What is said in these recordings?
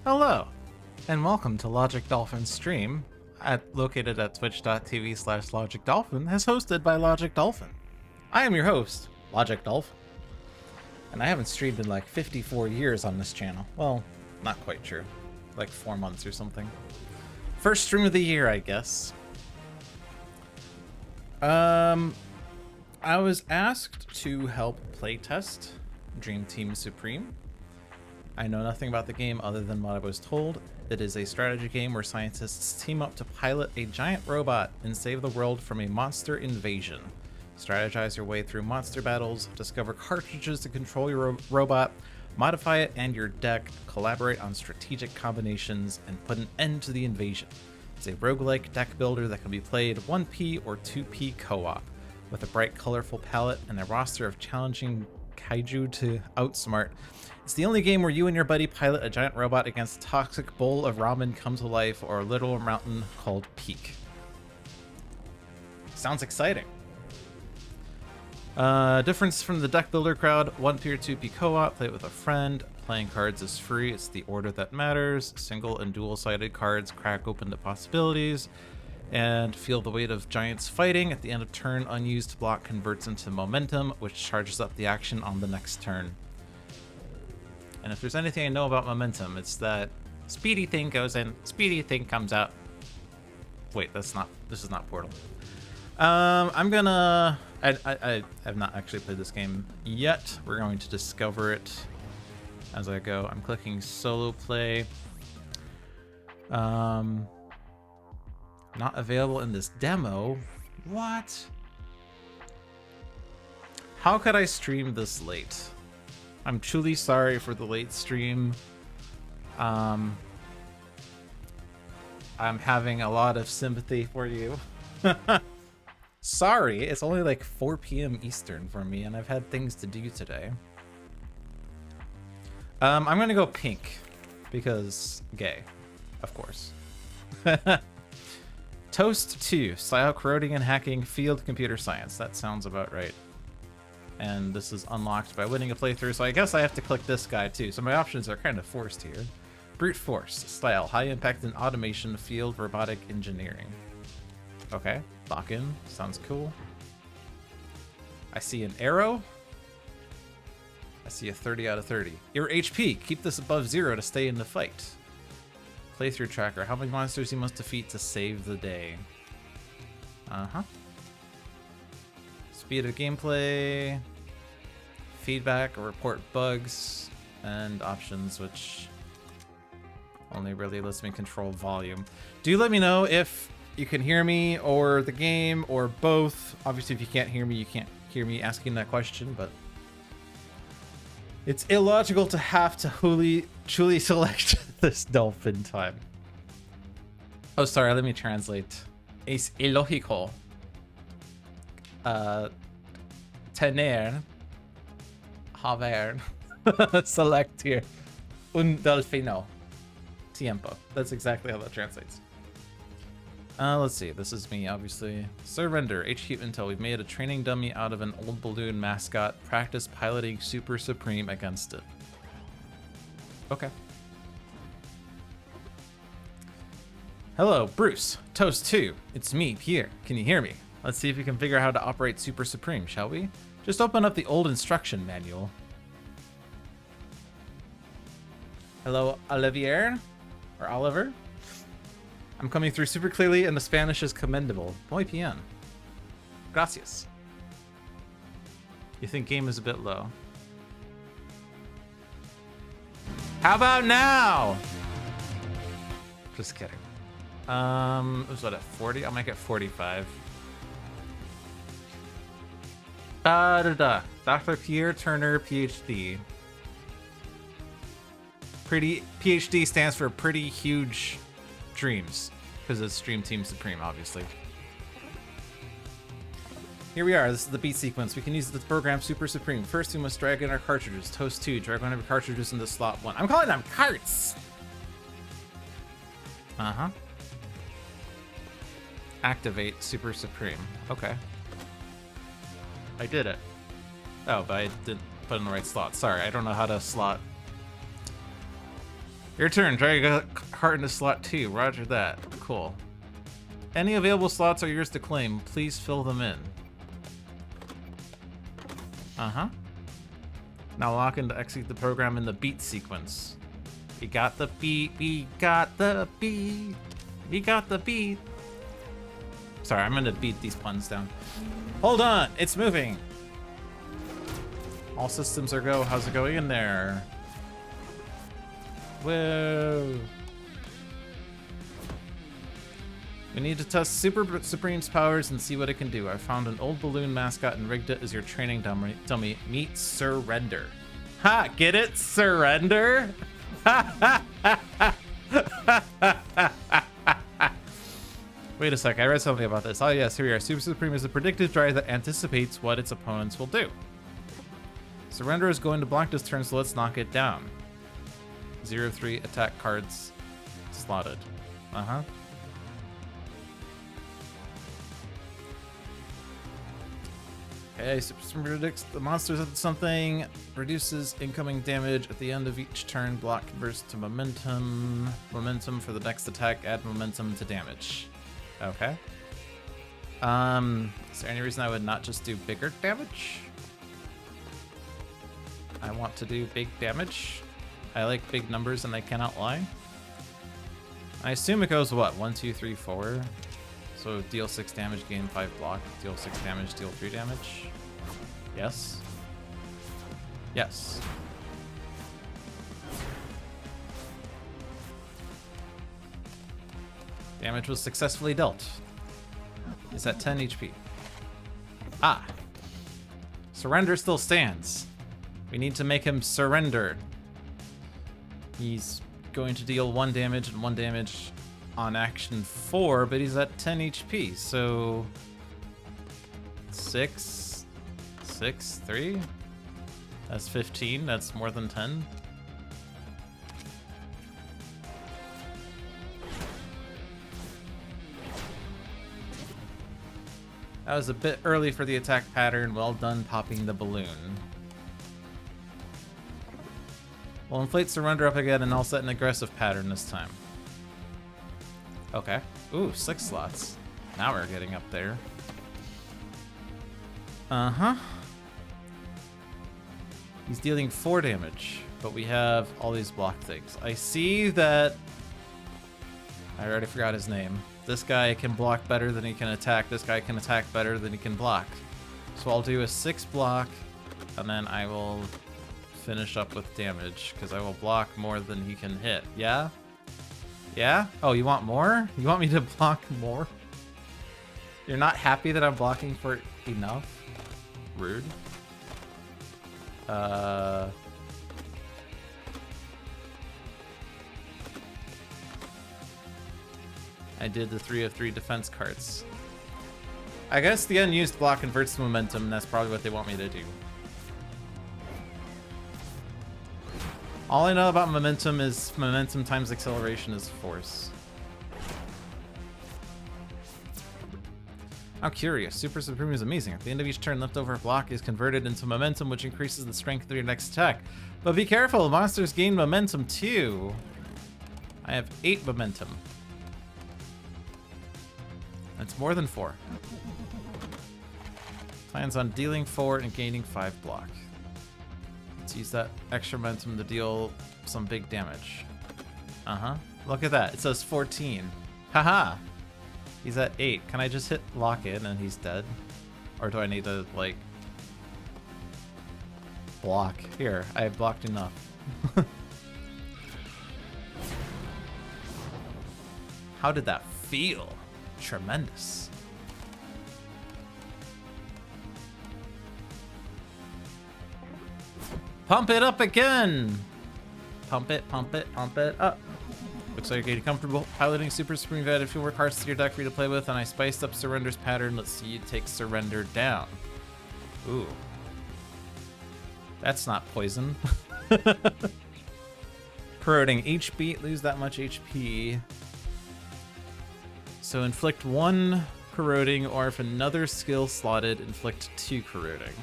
Hello, and welcome to Logic Dolphin's stream, located at twitch.tv/Logic Dolphin, as hosted by Logic Dolphin. I am your host, Logic Dolphin, and I haven't streamed in like 54 years on this channel. Well, not quite true. Like 4 months or something. First stream of the year, I guess. I was asked to help playtest Dream Team Supreme. I know nothing about the game other than what I was told. It is a strategy game where scientists team up to pilot a giant robot and save the world from a monster invasion. Strategize your way through monster battles, discover cartridges to control your robot, modify it and your deck, collaborate on strategic combinations, and put an end to the invasion. It's a roguelike deck builder that can be played 1P or 2P co-op, with a bright, colorful palette and a roster of challenging kaiju to outsmart. It's the only game where you and your buddy pilot a giant robot against a toxic bowl of ramen come to life or a little mountain called Peak. Sounds exciting. Difference from the deck builder crowd: 1P or 2P co-op, play it with a friend. Playing cards is free, it's the order that matters. Single and dual-sided cards crack open to possibilities and feel the weight of giants fighting. At the end of turn, unused block converts into momentum, which charges up the action on the next turn. And if there's anything I know about momentum, it's that speedy thing goes in, speedy thing comes out. Wait, this is not Portal. I have not actually played this game yet. We're going to discover it as I go. I'm clicking solo play. Not available in this demo. What? How could I stream this late? I'm truly sorry for the late stream. I'm having a lot of sympathy for you. Sorry, it's only like 4 p.m. Eastern for me, and I've had things to do today. I'm gonna go pink, because gay, of course. Toast 2, style corroding and hacking, field computer science. That sounds about right. And this is unlocked by winning a playthrough, so I guess I have to click this guy too. So my options are kind of forced here. Brute force, style, high impact and automation, field, robotic engineering. Okay, lock in, sounds cool. I see an arrow. I see a 30 out of 30. Your HP, keep this above 0 to stay in the fight. Playthrough tracker, how many monsters you must defeat to save the day. Uh-huh. Speed of gameplay, feedback or report bugs, and options, which only really lets me control volume. Do let me know if you can hear me or the game or both. Obviously, if you can't hear me, you can't hear me asking that question, but it's illogical to have to truly select this dolphin time. Oh, sorry, let me translate. Es illogical. Tener, haber, select here, un delfino, tiempo. That's exactly how that translates. Let's see, this is me, obviously. Surrender, HQ Intel, we've made a training dummy out of an old balloon mascot. Practice piloting Super Supreme against it. Okay. Hello, Bruce. Toast 2. It's me, Pierre. Can you hear me? Let's see if we can figure out how to operate Super Supreme, shall we? Just open up the old instruction manual. Hello, Olivier? Or Oliver? I'm coming through super clearly and the Spanish is commendable. Muy bien. Gracias. You think game is a bit low? How about now? Just kidding. It was what, at 40? I'll make it 45. Dr. Pierre Turner, PhD. PhD stands for Pretty Huge Dreams, because it's Dream Team Supreme, obviously. Here we are. This is the beat sequence. We can use the program Super Supreme. First, we must drag in our cartridges. Toast 2. Drag one of your cartridges into slot 1. I'm calling them carts! Uh-huh. Activate Super Supreme. Okay. I did it. Oh, but I didn't put in the right slot. Sorry, I don't know how to slot Your turn. Drag a cart into slot 2. Roger that. Cool. Any available slots are yours to claim. Please fill them in. Uh-huh. Now lock in to execute the program in the beat sequence. We got the beat. We got the beat. We got the beat. Sorry, I'm gonna beat these puns down. Hold on. It's moving. All systems are go. How's it going in there? Whoa. We need to test Super Supreme's powers and see what it can do. I found an old balloon mascot and rigged it as your training dummy. Meet Surrender. Ha! Get it? Surrender? Wait a sec, I read something about this. Oh yes, here we are. Super Supreme is a predictive drive that anticipates what its opponents will do. Surrender is going to block this turn, so let's knock it down. 0-3 attack cards slotted. Uh-huh. Okay, Super Supreme predicts the monsters at something, reduces incoming damage at the end of each turn, block converts to momentum. Momentum for the next attack, add momentum to damage. Okay. Is there any reason I would not just do bigger damage? I want to do big damage. I like big numbers and I cannot lie. I assume it goes what? 1, 2, 3, 4. So deal 6 damage, gain 5 block. Deal 6 damage, deal 3 damage. Yes. Yes. Damage was successfully dealt. Is at 10 HP. Ah. Surrender still stands. We need to make him surrender. He's going to deal 1 damage and 1 damage on action 4, but he's at 10 HP, so 6, 3. That's 15. That's more than 10. That was a bit early for the attack pattern. Well done popping the balloon. We'll inflate surrender up again and I'll set an aggressive pattern this time. Okay. Ooh, 6 slots. Now we're getting up there. Uh-huh. He's dealing 4 damage, but we have all these block things. I see that... I already forgot his name. This guy can block better than he can attack. This guy can attack better than he can block. So I'll do a 6 block, and then I will finish up with damage, because I will block more than he can hit. Yeah? Yeah? Oh, you want more? You want me to block more? You're not happy that I'm blocking for enough? Rude. I did the 3 of 3 defense cards. I guess the unused block converts to momentum, and that's probably what they want me to do. All I know about momentum is momentum times acceleration is force. I'm curious. Super Supreme is amazing. At the end of each turn, leftover block is converted into momentum, which increases the strength of your next attack. But be careful, monsters gain momentum too. I have 8 momentum. That's more than 4. Plans on dealing 4 and gaining 5 block. Let's use that extra momentum to deal some big damage. Uh-huh. Look at that. It says 14. Haha. He's at 8. Can I just hit lock in and he's dead? Or do I need to, like, block? Here, I have blocked enough. How did that feel? Tremendous. Pump it up again! Pump it, pump it, pump it up. Looks like you're getting comfortable piloting Super Supreme. You've added a few more cards to your deck for you to play with, and I spiced up Surrender's pattern. Let's see you take Surrender down. Ooh. That's not poison. Corroding each beat, lose that much HP. So inflict 1 corroding, or if another skill slotted, inflict 2 corroding.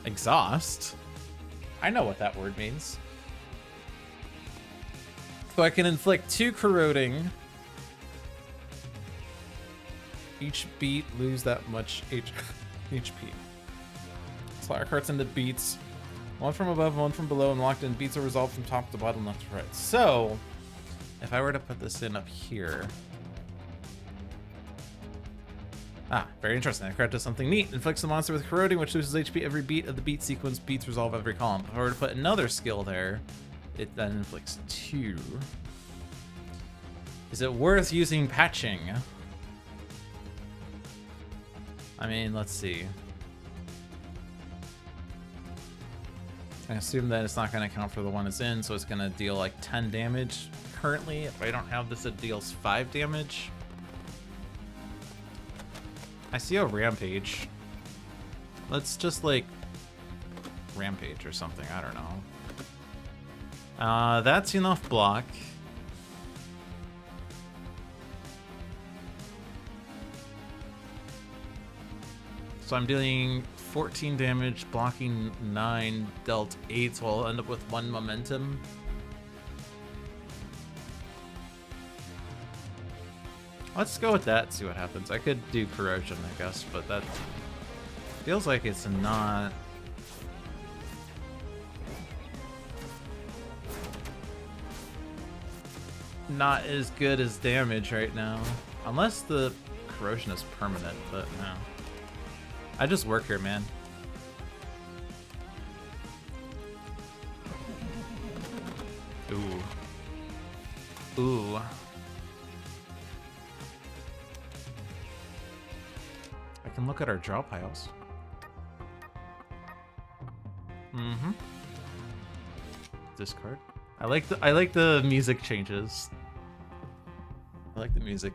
Exhaust? I know what that word means. So I can inflict 2 corroding. Each beat lose that much HP. Slot our carts into beats. One from above, one from below, and locked in beats are resolved from top to bottom, left to right. So, if I were to put this in up here. Ah, very interesting. That card does something neat. Inflicts the monster with corroding, which loses HP every beat of the beat sequence. Beats resolve every column. If I were to put another skill there, it then inflicts 2. Is it worth using patching? I mean, let's see. I assume that it's not going to count for the one it's in, so it's going to deal like 10 damage currently. If I don't have this, it deals 5 damage. I see a rampage. Let's just like rampage or something. I don't know. That's enough block. So I'm dealing 14 damage, blocking 9, dealt 8, so I'll end up with 1 momentum. Let's go with that, see what happens. I could do corrosion, I guess, but that feels like it's not as good as damage right now. Unless the corrosion is permanent, but no. I just work here, man. Ooh. Ooh. I can look at our draw piles. Mm-hmm. Discard. I like the music changes. I like the music.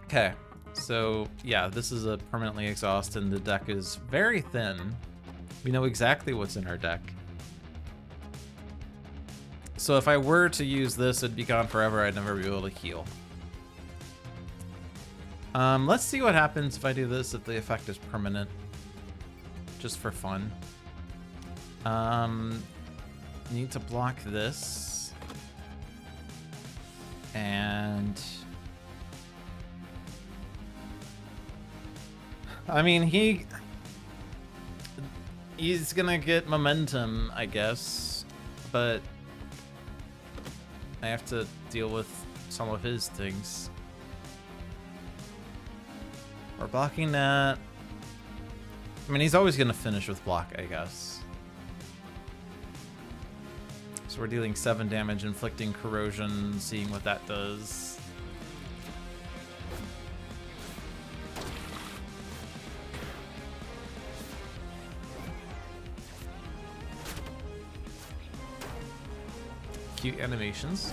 Okay. So, yeah, this is a permanently exhaust, and the deck is very thin. We know exactly what's in our deck. So if I were to use this, it'd be gone forever. I'd never be able to heal. Let's see what happens if I do this, if the effect is permanent. Just for fun. Need to block this. And... I mean, he's gonna get momentum, I guess, but I have to deal with some of his things. We're blocking that. I mean, he's always gonna finish with block, I guess. So we're dealing 7 damage, inflicting corrosion, seeing what that does. Cute animations.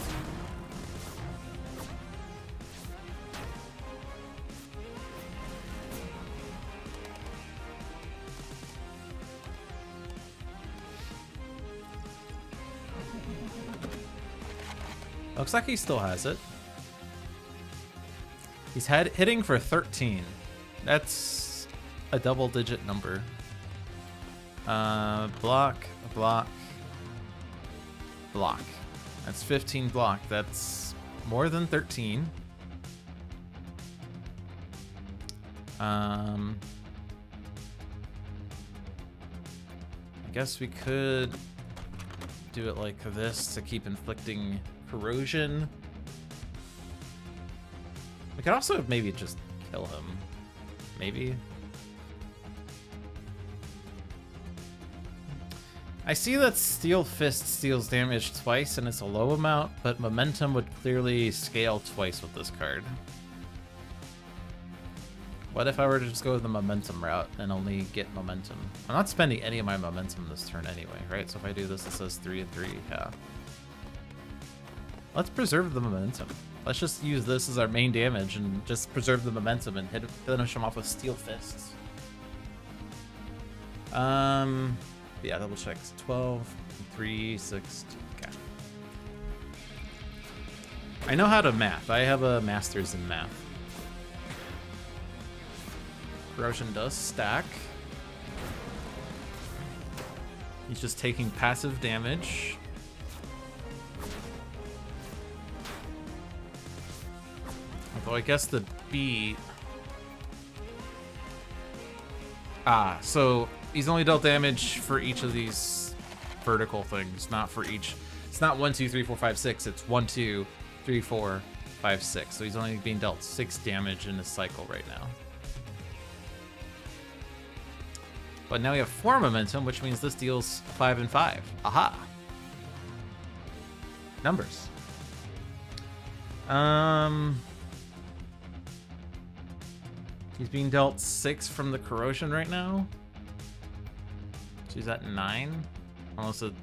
Looks like he still has it. He's hitting for 13. That's a double-digit number. Block, block, block. That's 15 block. That's more than 13. I guess we could do it like this to keep inflicting corrosion. We could also maybe just kill him. Maybe. I see that Steel Fist deals damage twice and it's a low amount, but momentum would clearly scale twice with this card. What if I were to just go with the momentum route and only get momentum? I'm not spending any of my momentum this turn anyway, right? So if I do this, it says 3 and 3, yeah. Let's preserve the momentum. Let's just use this as our main damage and just preserve the momentum and finish him off with Steel Fists. Yeah, double checks. 12, 3, 6, 2. Okay. I know how to math. I have a master's in math. Corrosion does stack. He's just taking passive damage. Although I guess the B... so he's only dealt damage for each of these vertical things, not for each. It's not 1, 2, 3, 4, 5, 6. It's 1, 2, 3, 4, 5, 6. So he's only being dealt 6 damage in this cycle right now. But now we have 4 momentum, which means this deals 5 and 5. Aha! Numbers. He's being dealt 6 from the corrosion right now. So he's at 9. Almost a...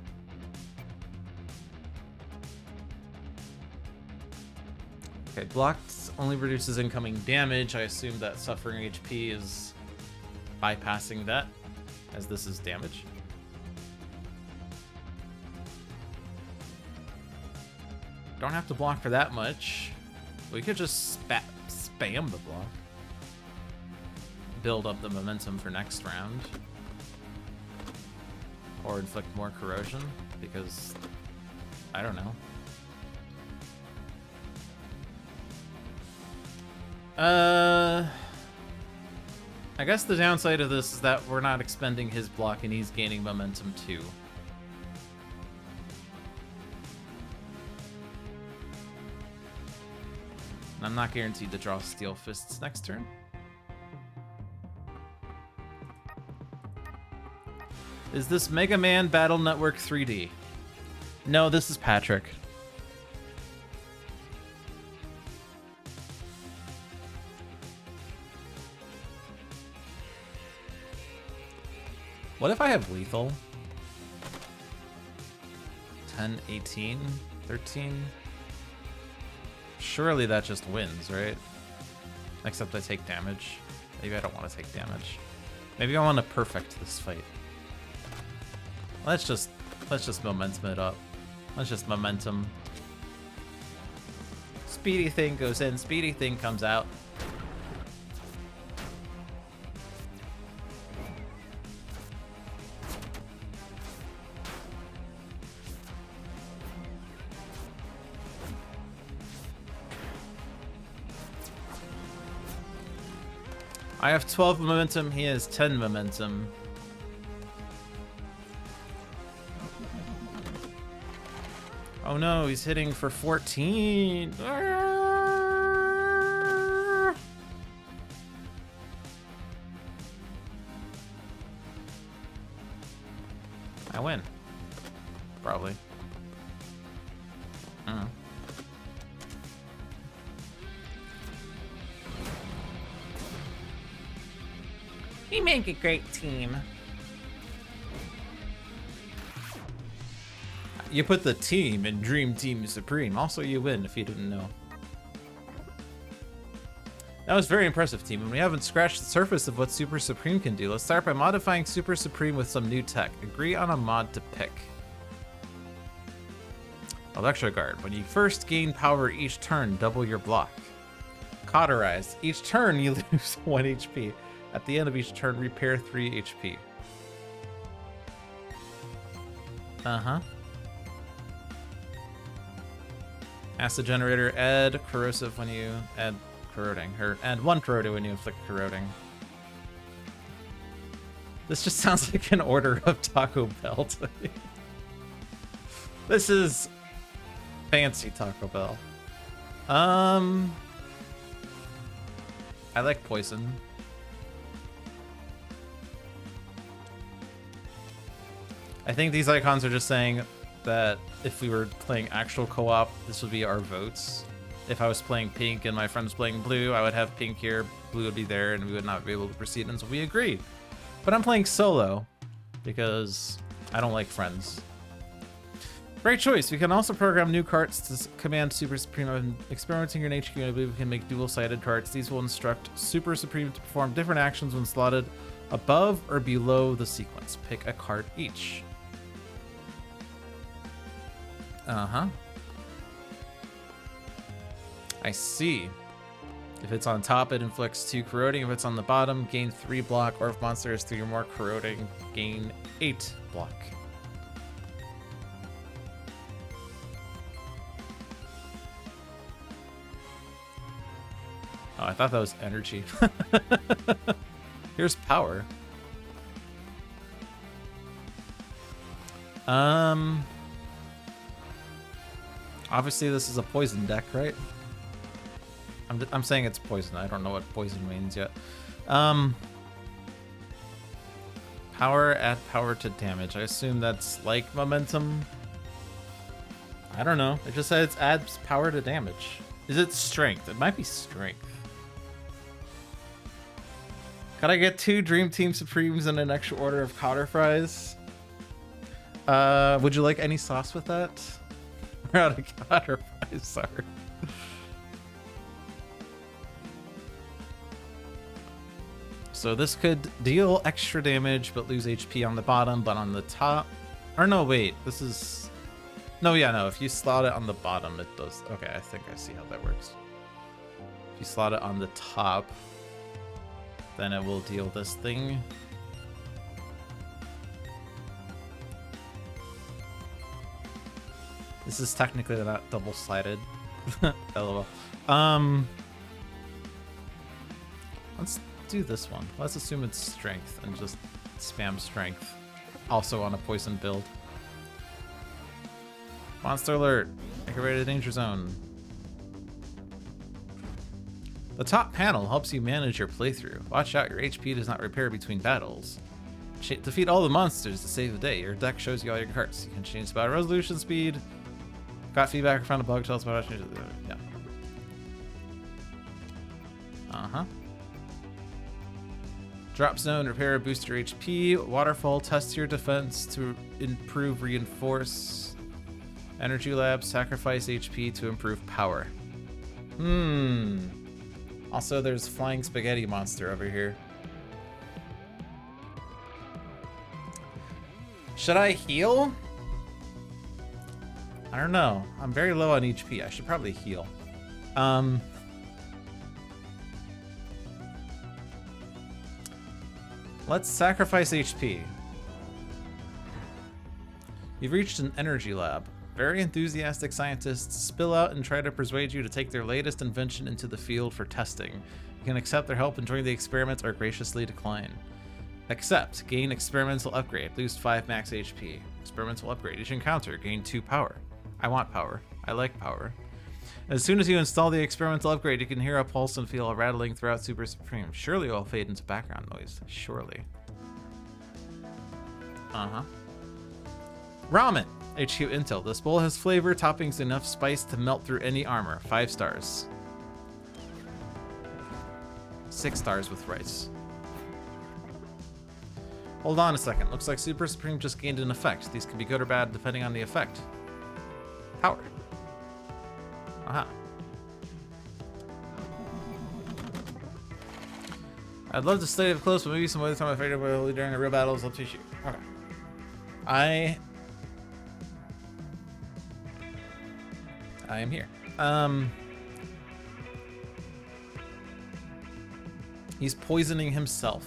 Okay, blocked only reduces incoming damage. I assume that suffering HP is bypassing that, as this is damage. Don't have to block for that much. We could just spam the block. Build up the momentum for next round. Or inflict more corrosion, because I don't know. I guess the downside of this is that we're not expending his block and he's gaining momentum too. And I'm not guaranteed to draw Steel Fists next turn. Is this Mega Man Battle Network 3D? No, this is Patrick. What if I have lethal? 10, 18, 13? Surely that just wins, right? Except I take damage. Maybe I don't want to take damage. Maybe I want to perfect this fight. Let's just momentum it up. Let's just momentum. Speedy thing goes in, speedy thing comes out. I have 12 momentum, he has 10 momentum. Oh no, he's hitting for 14. I win. Probably. I don't know. We make a great team. You put the team in Dream Team Supreme. Also, you win if you didn't know. That was very impressive, team, and we haven't scratched the surface of what Super Supreme can do. Let's start by modifying Super Supreme with some new tech. Agree on a mod to pick. Electro Guard. When you first gain power each turn, double your block. Cauterize. Each turn, you lose 1 HP. At the end of each turn, repair 3 HP. Uh-huh. Acid Generator. Add corrosive when you add corroding. Or add 1 corroding when you inflict corroding. This just sounds like an order of Taco Bell to me. This is fancy Taco Bell. I like poison. I think these icons are just saying that if we were playing actual co-op, this would be our votes. If I was playing pink and my friend was playing blue, I would have pink here, blue would be there, and we would not be able to proceed until we agree. But I'm playing solo because I don't like friends. Great choice. We can also program new carts to command Super Supreme. I've been experimenting in HQ, and I believe we can make dual-sided carts. These will instruct Super Supreme to perform different actions when slotted above or below the sequence. Pick a cart each. Uh-huh. I see. If it's on top, it inflicts 2 corroding. If it's on the bottom, gain 3 block. Or if monster has 3 or more corroding, gain 8 block. Oh, I thought that was energy. Here's power. Obviously this is a poison deck, right? I'm saying it's poison. I don't know what poison means yet. Power, add power to damage. I assume that's like momentum. I don't know. It just says adds power to damage. Is it strength? It might be strength. Could I get 2 Dream Team Supremes and an extra order of cotter fries? Would you like any sauce with that? We're out of cotter fries, sorry. So this could deal extra damage but lose HP on the bottom, but on the top... Or no, wait, this is... No, yeah, no, if you slot it on the bottom, it does... Okay, I think I see how that works. If you slot it on the top, then it will deal this thing. This is technically not double-sided. LOL. Let's do this one. Let's assume it's strength and just spam strength. Also on a poison build. Monster alert! Make your way to the danger zone. The top panel helps you manage your playthrough. Watch out, your HP does not repair between battles. Defeat all the monsters to save the day. Your deck shows you all your cards. You can change the battle resolution speed. Got feedback or found a bug, tell us about it. Yeah. Uh-huh. Drop zone, repair, boost your HP. Waterfall, test your defense to improve reinforce. Energy lab, sacrifice HP to improve power. Also, there's flying spaghetti monster over here. Should I heal? I don't know. I'm very low on HP. I should probably heal. Let's sacrifice HP. You've reached an energy lab. Very enthusiastic scientists spill out and try to persuade you to take their latest invention into the field for testing. You can accept their help and join the experiments or graciously decline. Accept. Gain experimental upgrade. Lose 5 max HP. Experimental upgrade. Each encounter. Gain 2 power. I want power. I like power. As soon as you install the experimental upgrade, you can hear a pulse and feel a rattling throughout Super Supreme. Surely it will fade into background noise. Surely. Uh-huh. Ramen. HQ Intel. This bowl has flavor, toppings, enough spice to melt through any armor. 5 stars. 6 stars with rice. Hold on a second. Looks like Super Supreme just gained an effect. These can be good or bad depending on the effect. Power. Aha. I'd love to study up close, but maybe some other time I'm afraid of during a real battle is up to you. Okay. I am here. He's poisoning himself.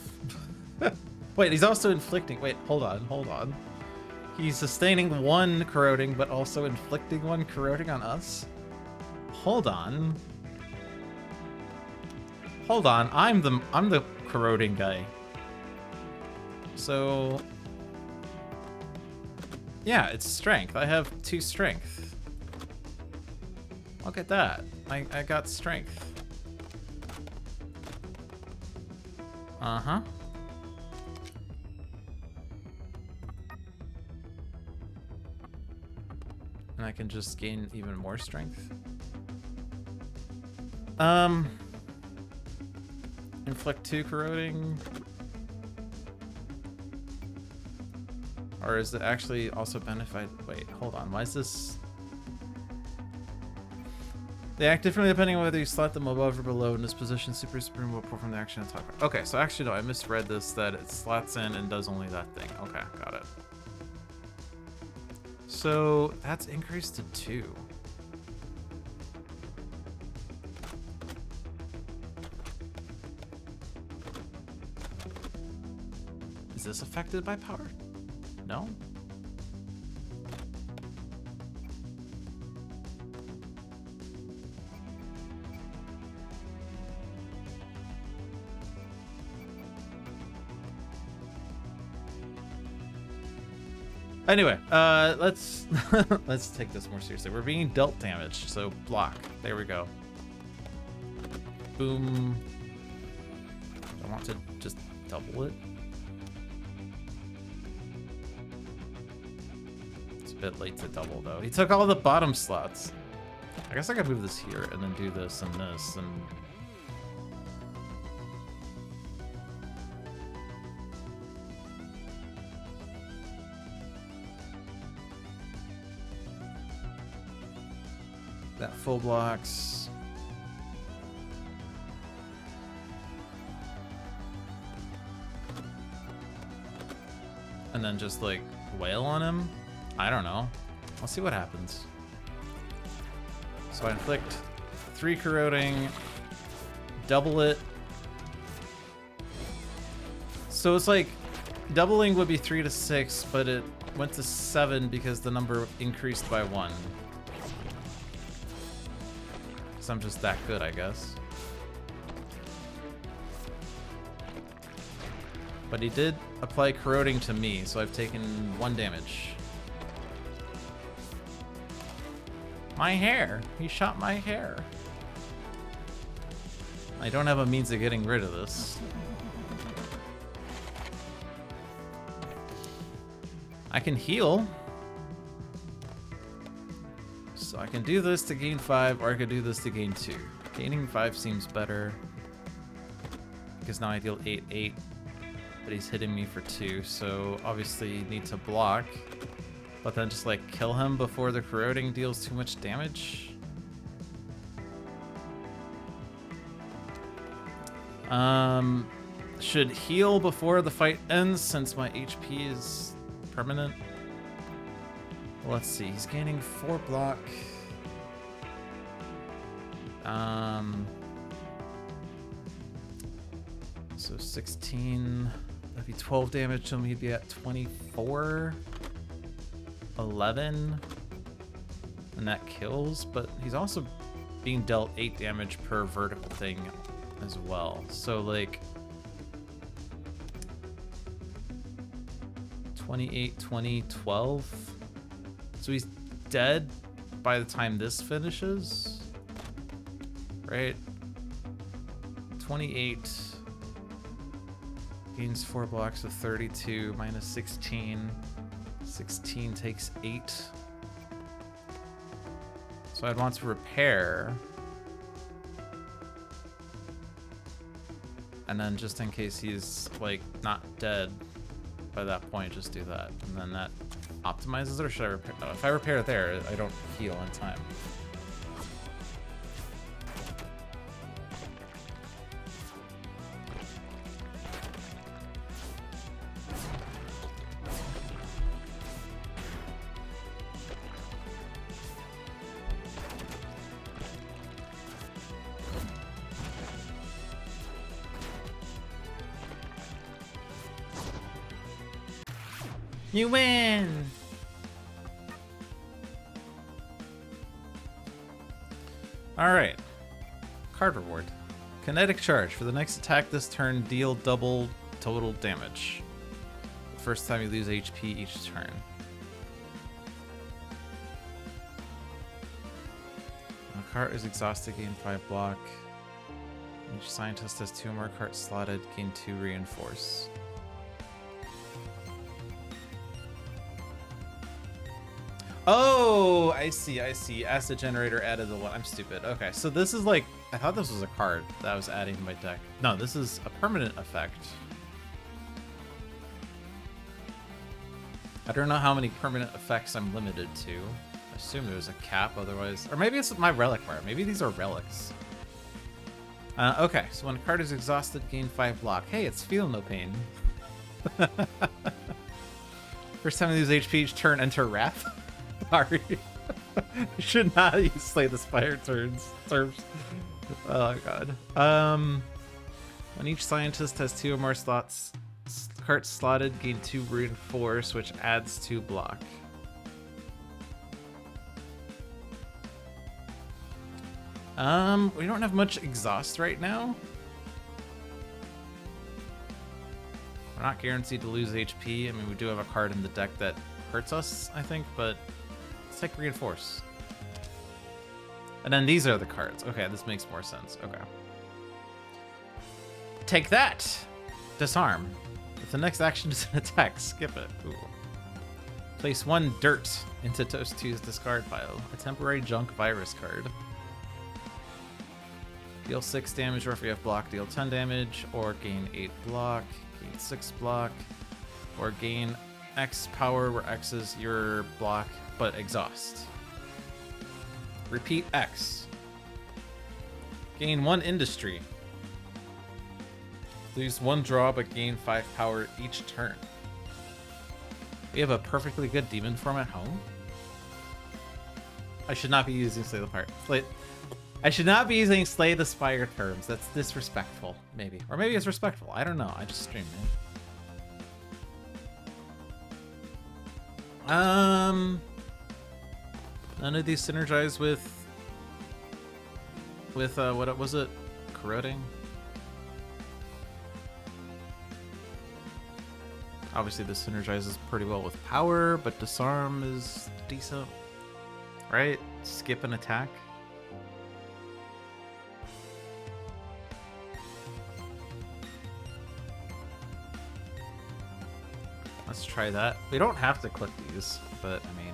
Wait, he's also inflicting. Wait, hold on. He's sustaining 1 corroding, but also inflicting 1 corroding on us? Hold on. I'm the corroding guy. So yeah, it's strength. I have 2 strength. Look at that. I got strength. Uh-huh. And I can just gain even more strength. Inflict 2 corroding. Or is it actually also benefit? Wait, hold on. Why is this? They act differently depending on whether you slot them above or below. In this position, Super Supreme will perform the action on top. Okay, so actually no, I misread this, that it slots in and does only that thing. Okay, got it. So that's increased to 2. Is this affected by power? No? Anyway, let's let's take this more seriously. We're being dealt damage, so block. There we go. Boom. I want to just double it. It's a bit late to double though. He took all the bottom slots. I guess I could move this here and then do this and this and. That full blocks. And then just like wail on him? I don't know. I'll see what happens. So I inflict 3 corroding, double it. So it's like doubling would be 3 to 6, but it went to 7 because the number increased by 1. So I'm just that good, I guess. But he did apply corroding to me, so I've taken 1 damage. My hair! He shot my hair. I don't have a means of getting rid of this. I can heal. So I can do this to gain 5, or I could do this to gain 2. Gaining 5 seems better. Because now I deal 8, but he's hitting me for 2, so obviously need to block. But then just like kill him before the corroding deals too much damage. Should heal before the fight ends since my HP is permanent. Let's see, he's gaining 4 block. So 16, that'd be 12 damage, so he'd be at 24. 11. And that kills, but he's also being dealt 8 damage per vertical thing as well. So like 28, 20, 12. So he's dead by the time this finishes, right? 28 gains 4 blocks of 32 minus 16. 16 takes 8. So I'd want to repair. And then just in case he's like not dead by that point, just do that. And then that optimizes it, or should I repair? No, if I repair there, I don't heal in time. You win! Alright. Card reward. Kinetic charge. For the next attack this turn, deal double total damage. The first time you lose HP each turn. When a cart is exhausted, gain 5 block. Each scientist has 2 more carts slotted, gain 2 reinforce. Oh, I see, I see. Acid generator added the 1. I'm stupid. Okay, so this is like, I thought this was a card that I was adding to my deck. No, this is a permanent effect. I don't know how many permanent effects I'm limited to. I assume there's a cap otherwise. Or maybe it's my relic bar. Maybe these are relics. Okay, so when a card is exhausted, gain 5 block. Hey, it's feel no pain. First time I lose HP each turn, enter Wrath. Sorry. Should not use Slay the Spire terms. Oh god. When each scientist has 2 or more slots, carts slotted, gain 2 reinforce, which adds 2 block. We don't have much exhaust right now. We're not guaranteed to lose HP. I mean, we do have a card in the deck that hurts us, I think, but let's take reinforce. And then these are the cards. Okay, this makes more sense. Okay. Take that! Disarm. If the next action is an attack, skip it. Ooh. Place 1 dirt into Toast 2's discard pile. A temporary junk virus card. Deal 6 damage, or if you have block, deal 10 damage, or gain 8 block, gain 6 block, or gain X power, where X is your block, but exhaust. Repeat X. Gain 1 industry. Lose 1 draw, but gain 5 power each turn. We have a perfectly good demon form at home. I should not be using Slay the Pirate. I should not be using Slay the Spire terms. That's disrespectful, maybe. Or maybe it's respectful. I don't know. I just streamed, man. None of these synergize with what was it? Corroding? Obviously this synergizes pretty well with power, but disarm is decent. Right? Skip an attack. Let's try that. We don't have to click these, but I mean...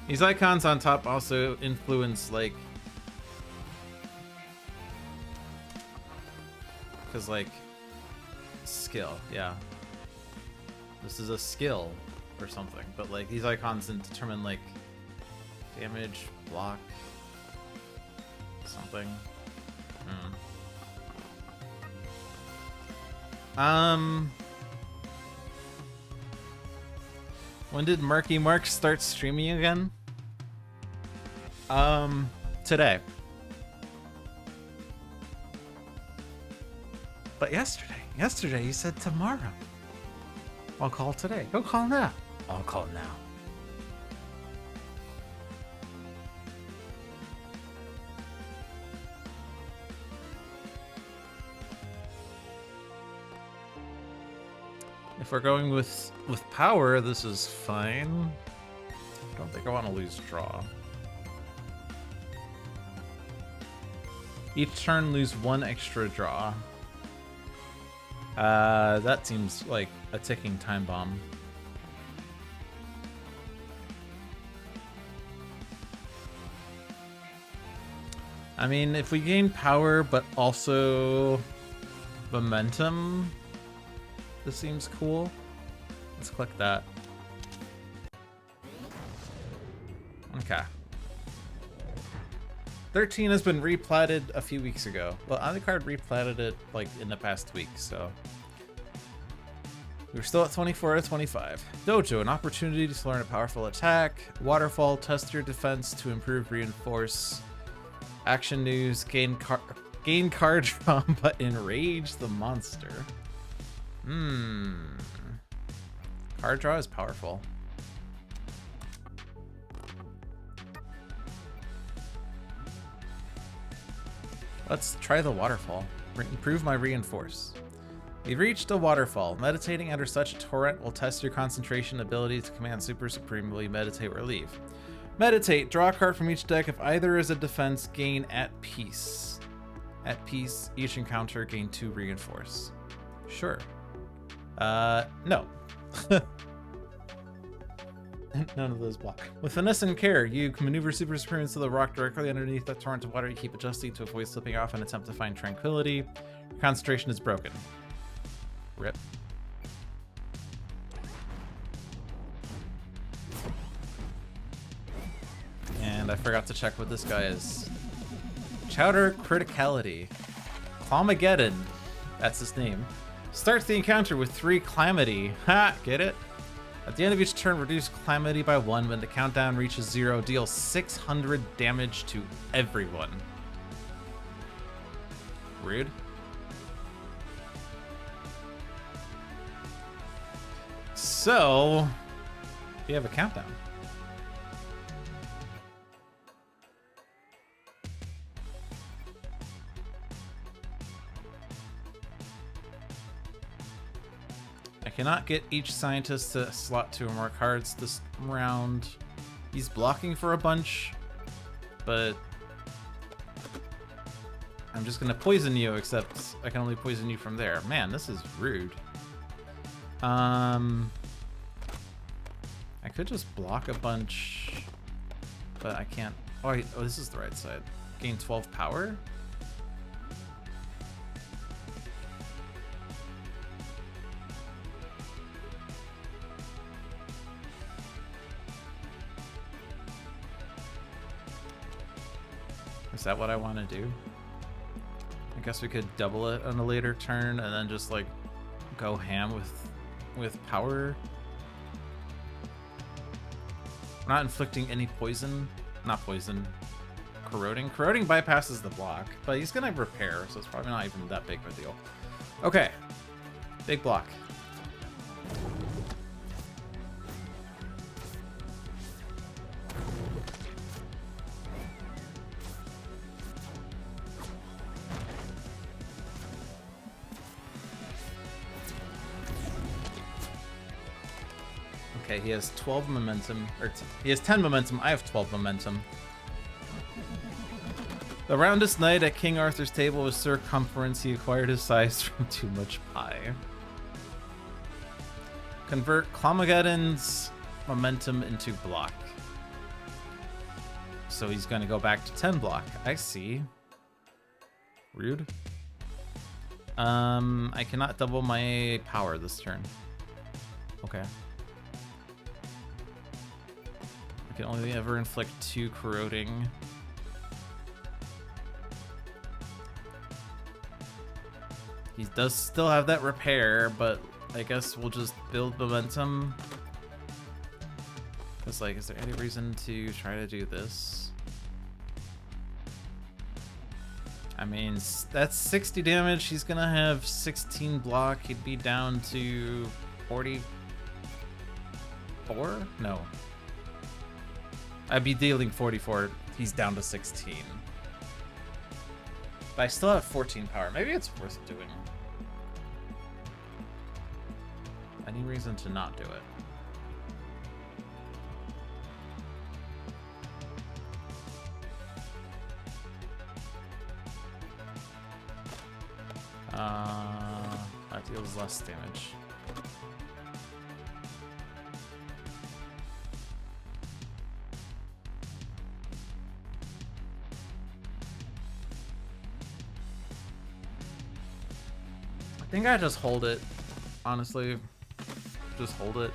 These icons on top also influence, like... Because, like... Skill, yeah. This is a skill or something, but, like, these icons determine, like... Damage, block... Something. When did Marky Mark start streaming again? Today. But yesterday you said tomorrow. I'll call today. Go call now. I'll call now. If we're going with power, this is fine. I don't think I want to lose draw. Each turn lose 1 extra draw. That seems like a ticking time bomb. I mean, if we gain power, but also momentum, this seems cool. Let's click that. Okay. 13 has been replatted a few weeks ago. Well, Undercard replatted it like in the past week, so. We're still at 24 out of 25. Dojo, an opportunity to learn a powerful attack. Waterfall, test your defense to improve reinforce. Action news, gain card draw, but enrage the monster. Card draw is powerful. Let's try the waterfall. Improve my reinforce. We've reached a waterfall. Meditating under such a torrent will test your concentration ability to command Super Supreme. Will you meditate or leave? Meditate. Draw a card from each deck. If either is a defense, gain at peace. At peace, each encounter gain 2 reinforce. Sure. No. None of those block. With finesse and care, you can maneuver Super Supreme into the rock directly underneath the torrent of water. You keep adjusting to avoid slipping off and attempt to find tranquility. Your concentration is broken. Rip. And I forgot to check what this guy is. Chowder Criticality. Clamageddon. That's his name. Starts the encounter with 3 Calamity. Ha! Get it? At the end of each turn, reduce Calamity by 1. When the countdown reaches 0, deal 600 damage to everyone. Rude. So, we have a countdown. cannot get each scientist to slot 2 or more cards this round. He's blocking for a bunch, but I'm just gonna poison you, except I can only poison you from there. Man, this is rude. I could just block a bunch, but I can't. Oh, oh, this is the right side. Gain 12 power? Is that what I want to do? I guess we could double it on a later turn and then just like go ham with power. We're not inflicting any poison. Not poison. Corroding. Corroding bypasses the block, but he's gonna repair, so it's probably not even that big of a deal. Okay. Big block. Okay, he has 12 momentum, or he has 10 momentum, I have 12 momentum. The roundest knight at King Arthur's table was circumference. He acquired his size from too much pie. Convert Clamageddon's momentum into block. So he's gonna go back to 10 block. I see. Rude. I cannot double my power this turn. Okay. I can only ever inflict 2 corroding. He does still have that repair, but I guess we'll just build momentum. Because, like, is there any reason to try to do this? I mean, that's 60 damage. He's gonna have 16 block. He'd be down to 44? No. I'd be dealing 44. He's down to 16. But I still have 14 power. Maybe it's worth doing. Any reason to not do it? That deals less damage. I think I just hold it, honestly. Just hold it.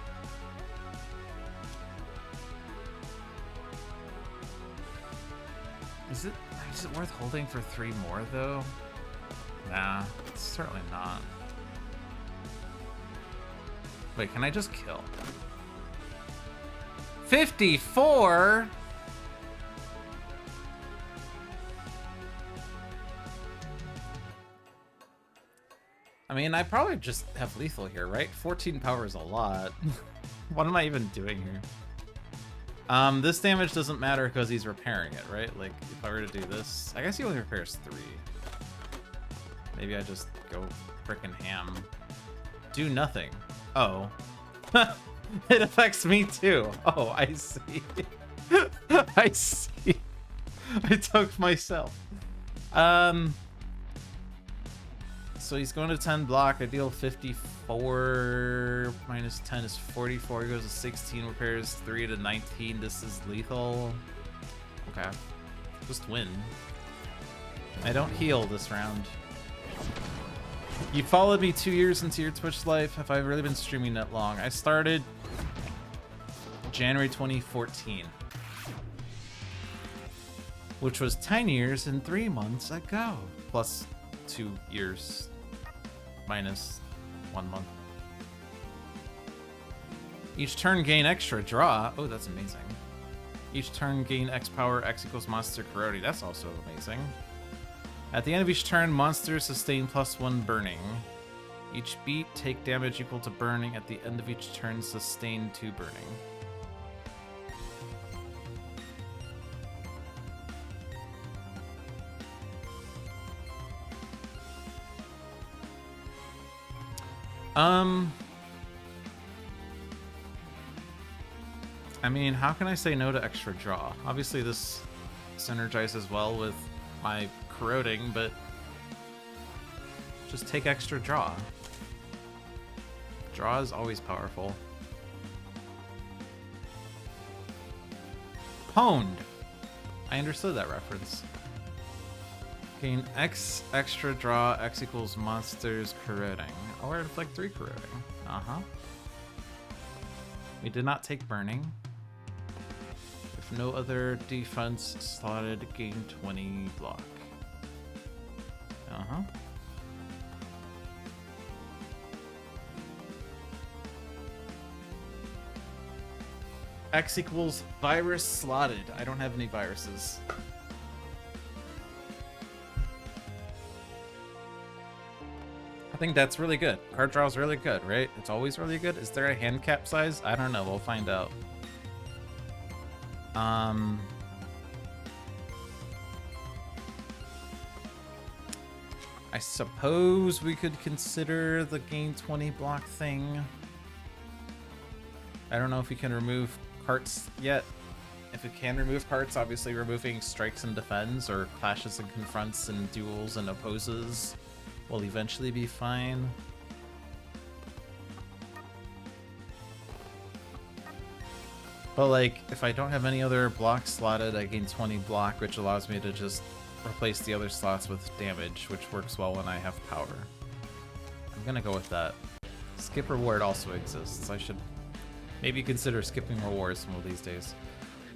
Is it worth holding for 3 more though? Nah, it's certainly not. Wait, can I just kill? 54? I mean, I probably just have lethal here, right? 14 power is a lot. What am I even doing here? This damage doesn't matter because he's repairing it, right? Like, if I were to do this, I guess he only repairs 3. Maybe I just go frickin' ham. Do nothing. Oh. It affects me too. Oh, I see. I see. I took myself. So he's going to 10 block. I deal 54 minus 10 is 44. He goes to 16, repairs 3 to 19. This is lethal. Okay. Just win. I don't heal this round. You followed me 2 years into your Twitch life. Have I really been streaming that long? I started January 2014. Which was 10 years and 3 months ago. Plus 2 years. Minus 1 month. Each turn gain extra draw. Oh, that's amazing. Each turn gain X power, X equals monster corroding. That's also amazing. At the end of each turn, monsters sustain +1 burning. Each beat, take damage equal to burning. At the end of each turn, sustain 2 burning. I mean, how can I say no to extra draw? Obviously this synergizes well with my corroding, but just take extra draw. Draw is always powerful. Pwned! I understood that reference. Gain X extra draw, X equals monsters corroding. Or inflict 3 corroding. Uh-huh. We did not take burning. If no other defense slotted, gain 20 block. Uh-huh. X equals virus slotted. I don't have any viruses. I think that's really good. Card draw is really good, right? It's always really good. Is there a hand cap size? I don't know. We'll find out. I suppose we could consider the gain 20 block thing. I don't know if we can remove carts yet. If it can remove carts, obviously removing strikes and defends or clashes and confronts and duels and opposes will eventually be fine. But like, if I don't have any other blocks slotted, I gain 20 block, which allows me to just replace the other slots with damage, which works well when I have power. I'm gonna go with that. Skip reward also exists. I should maybe consider skipping rewards one of these days.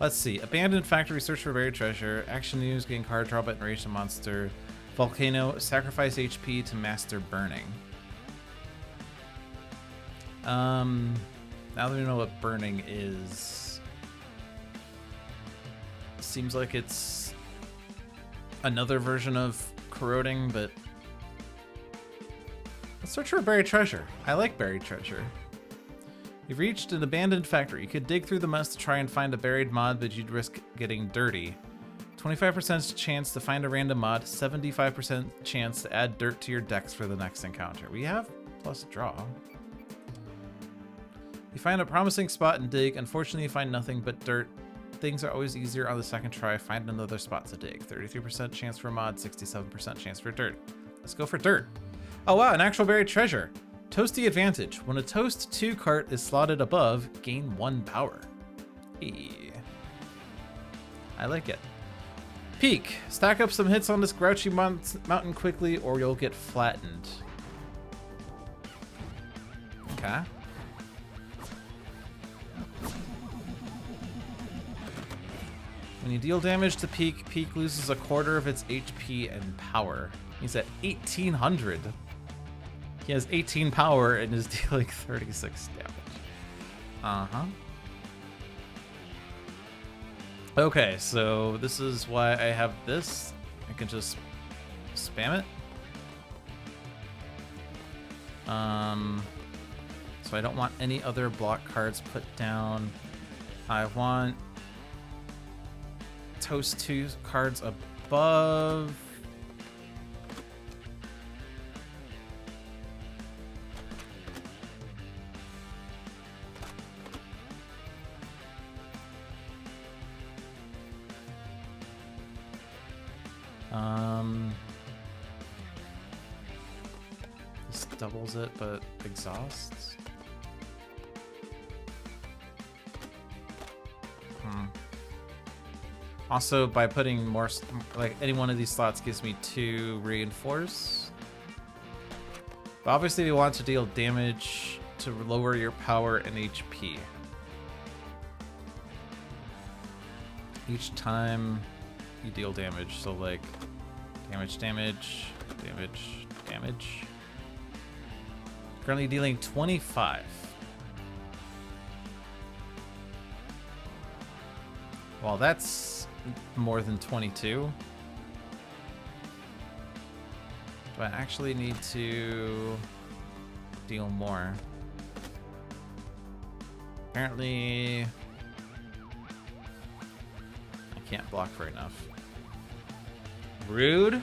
Let's see. Abandoned factory, search for buried treasure. Action news, gain card draw, but enrage a monster. Volcano, sacrifice HP to master burning. Now that we know what burning is, seems like it's another version of corroding, but let's search for buried treasure. I like buried treasure. You've reached an abandoned factory. You could dig through the mess to try and find a buried mod, but you'd risk getting dirty. 25% chance to find a random mod, 75% chance to add dirt to your decks for the next encounter. We have plus draw. You find a promising spot and dig. Unfortunately, you find nothing but dirt. Things are always easier on the second try. Find another spot to dig. 33% chance for mod, 67% chance for dirt. Let's go for dirt. Oh wow, an actual buried treasure. Toasty advantage. When a toast 2 cart is slotted above, gain 1 power. Hey. I like it. Peak. Stack up some hits on this grouchy mountain quickly or you'll get flattened. Okay. When you deal damage to Peak, Peak loses a quarter of its HP and power. He's at 1800. He has 18 power and is dealing 36 damage. Uh-huh. Okay, so this is why I have this. I can just spam it. So I don't want any other block cards put down. I want Toast 2 cards above. This doubles it, but exhausts. Also, by putting more, like any one of these slots gives me 2 reinforce. But obviously we want to deal damage to lower your power and HP. Each time you deal damage, so like damage, damage, damage, damage. Currently dealing 25. Well, that's more than 22. Do I actually need to deal more? Apparently, I can't block for enough. Rude.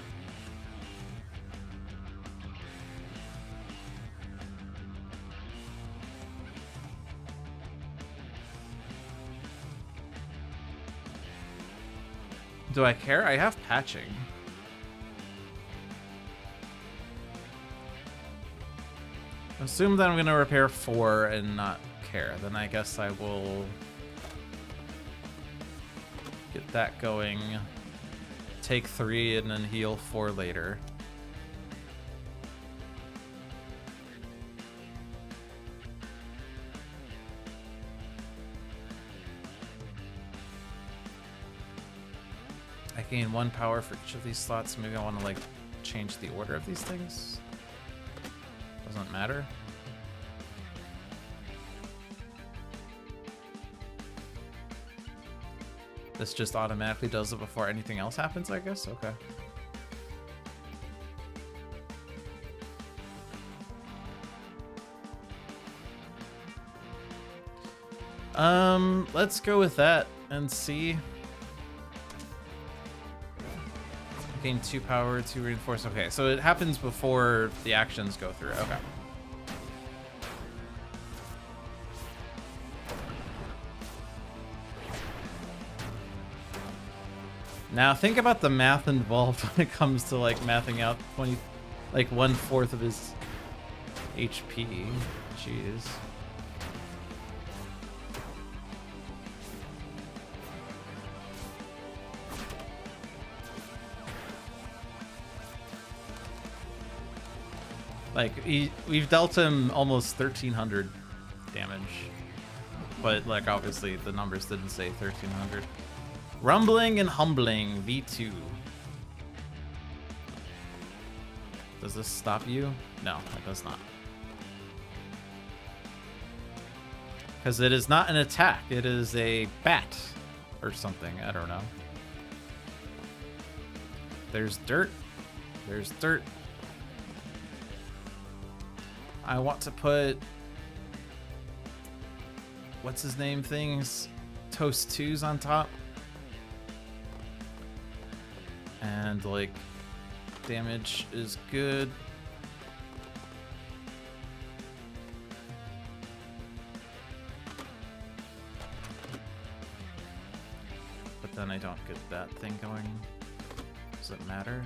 Do I care? I have patching. Assume that I'm gonna repair 4 and not care. Then I guess I will get that going. Take 3 and then heal 4 later. I gain 1 power for each of these slots. Maybe I want to like change the order of these things. Doesn't matter. This just automatically does it before anything else happens, I guess? Okay. Let's go with that and see. Gain 2 power, 2 reinforce. Okay, so it happens before the actions go through. Okay. Now think about the math involved when it comes to like mathing out 20, like 1/4 of his HP. Jeez. Like, we've dealt him almost 1,300 damage. But, like, obviously the numbers didn't say 1,300. Rumbling and Humbling, V2. Does this stop you? No, it does not. Because it is not an attack. It is a bat or something. I don't know. There's dirt. There's dirt. I want to put, what's his name things? Toast 2s on top. And like, damage is good. But then I don't get that thing going. Does it matter?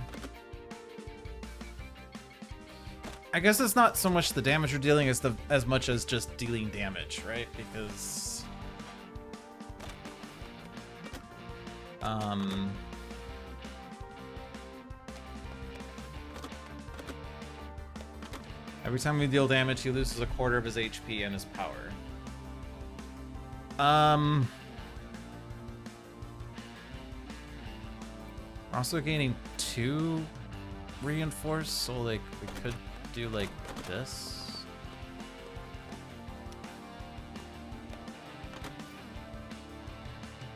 I guess it's not so much the damage you're dealing as much as just dealing damage, right? Because every time we deal damage, he loses 1/4 of his HP and his power. We're also gaining 2 reinforce, so like we could do like this.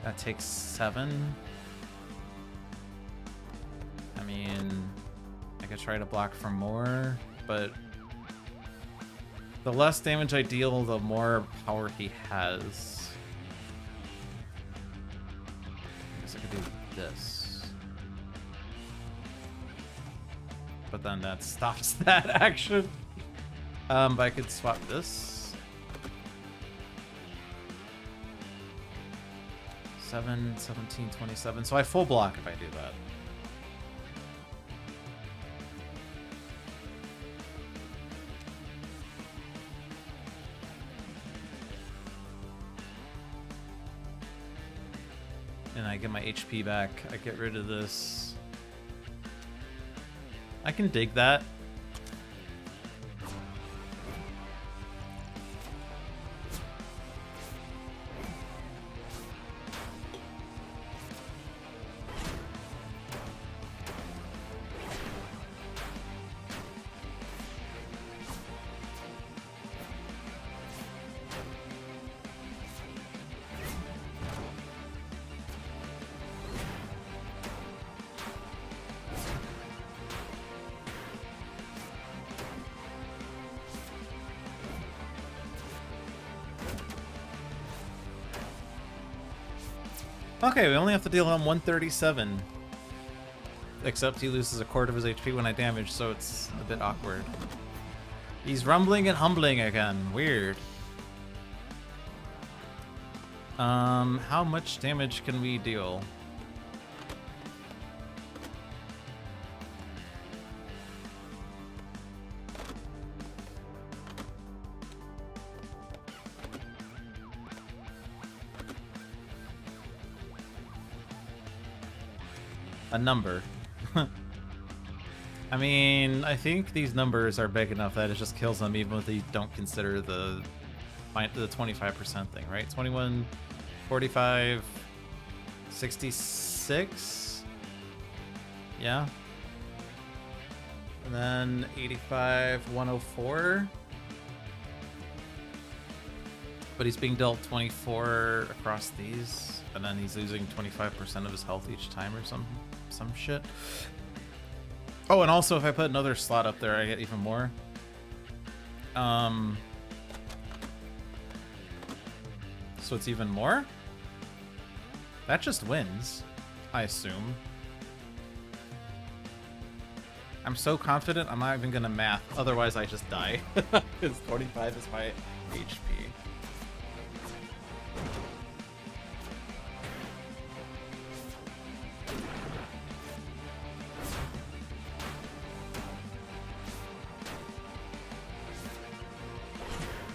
That takes 7. I mean, I could try to block for more, but the less damage I deal, the more power he has. I guess I could do this. But then that stops that action. But I could swap this. 7, 17, 27. So I full block if I do that. And I get my HP back. I get rid of this. I can dig that. Okay, we only have to deal him 137. Except he loses 1/4 of his HP when I damage, so it's a bit awkward. He's rumbling and humbling again. Weird. How much damage can we deal? A number. I mean, I think these numbers are big enough that it just kills them even if they don't consider the 25% thing, right? 21, 45, 66? Yeah. And then 85, 104. But he's being dealt 24 across these, and then he's losing 25% of his health each time or some shit. Oh, and also if I put another slot up there, I get even more. So it's even more? That just wins, I assume. I'm so confident I'm not even gonna math, otherwise I just die. Because 25 is my HP.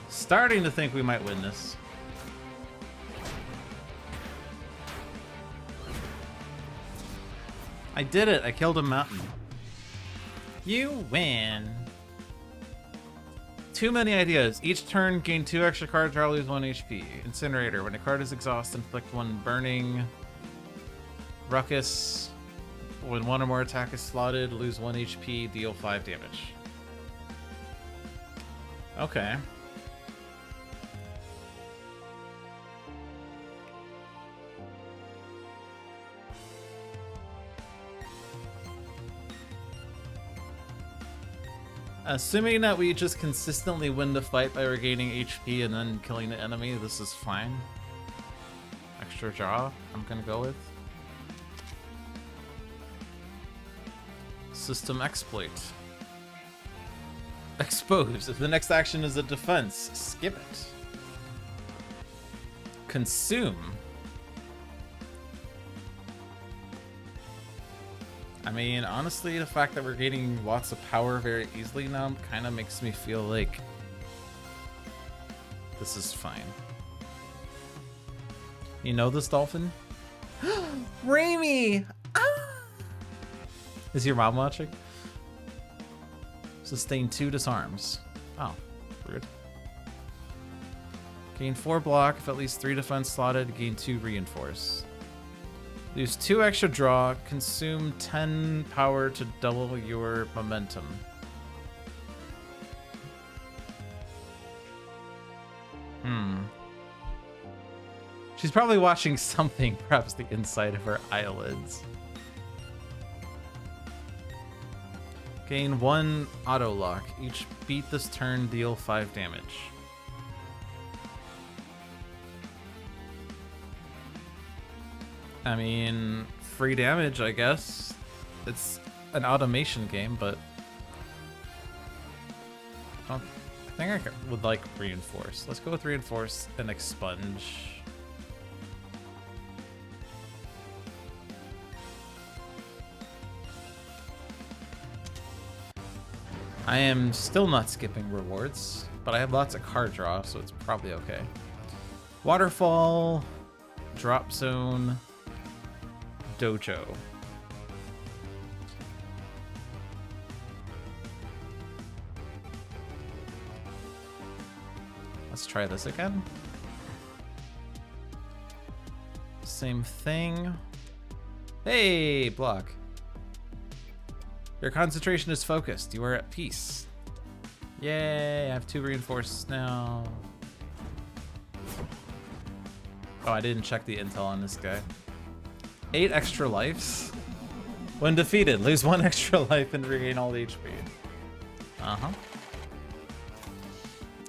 Starting to think we might win this. I did it! I killed a mountain. You win! Too many ideas. Each turn, gain 2 extra cards, draw, lose 1 HP. Incinerator. When a card is exhausted, inflict 1 burning. Ruckus. When 1 or more attack is slotted, lose 1 HP, deal 5 damage. Okay. Assuming that we just consistently win the fight by regaining HP and then killing the enemy, this is fine. Extra draw, I'm gonna go with. System exploit. Expose. If the next action is a defense, skip it. Consume. I mean, honestly, the fact that we're gaining lots of power very easily now kind of makes me feel like this is fine. You know this dolphin? Raimi! Ah! Is your mom watching? Sustain 2 disarms. Oh, weird. Gain 4 block if at least 3 defense slotted, gain 2 reinforce. Lose 2 extra draw, consume 10 power to double your momentum. She's probably watching something, perhaps the inside of her eyelids. Gain 1 auto lock. Each beat this turn, deal 5 damage. I mean, free damage, I guess. It's an automation game, but I think I would like reinforce. Let's go with reinforce and expunge. I am still not skipping rewards, but I have lots of card draw, so it's probably okay. Waterfall, drop zone, dojo. Let's try this again. Same thing. Hey, block. Your concentration is focused. You are at peace. Yay, I have 2 reinforced now. Oh, I didn't check the intel on this guy. 8 extra lives? When defeated, lose 1 extra life and regain all the HP. Uh-huh.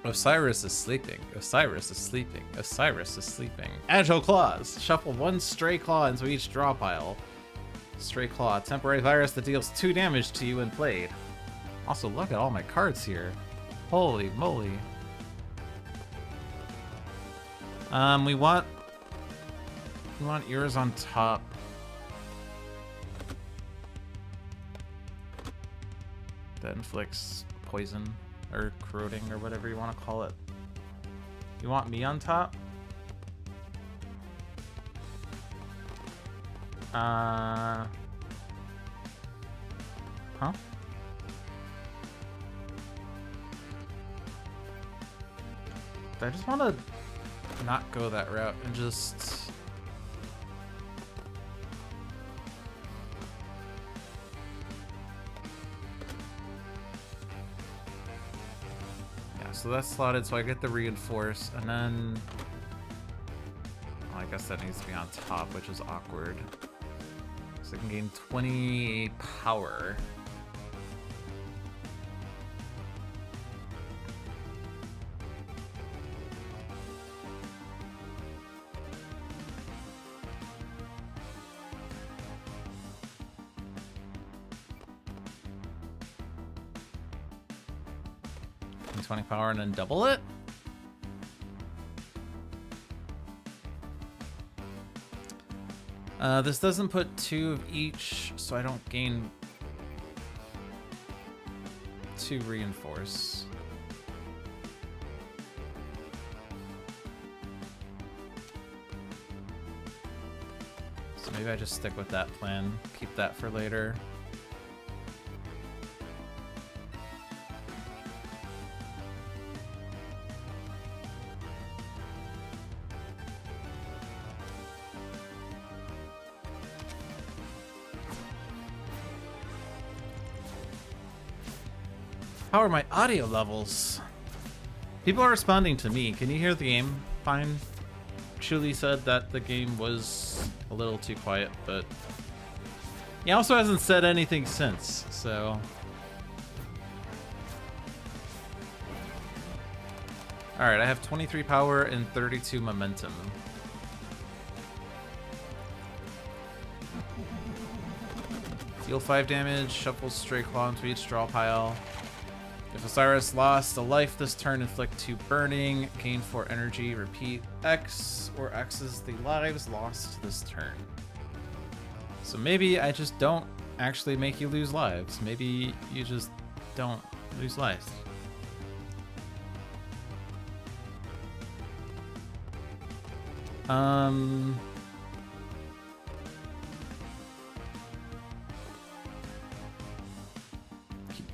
Osiris is sleeping. Osiris is sleeping. Osiris is sleeping. Agile Claws. Shuffle 1 stray claw into each draw pile. Stray Claw. Temporary virus that deals 2 damage to you when played. Also, look at all my cards here. Holy moly. We want ears on top. That inflicts poison or corroding or whatever you want to call it. You want me on top? Huh? I just want to not go that route and just... Yeah, so that's slotted, so I get the reinforce, and then... Well, I guess that needs to be on top, which is awkward. So I can gain 20 power. And 20 power and then double it? This doesn't put 2 of each, so I don't gain 2 reinforce. So maybe I just stick with that plan, keep that for later. How are my audio levels? People are responding to me. Can you hear the game fine? Chuli said that the game was a little too quiet, but he also hasn't said anything since, so. Alright, I have 23 power and 32 momentum. Deal 5 damage, shuffle stray claw into each draw pile. If Osiris lost a life this turn, inflict 2 burning, gain 4 energy, repeat X, or X is the lives lost this turn. So maybe I just don't actually make you lose lives. Maybe you just don't lose lives.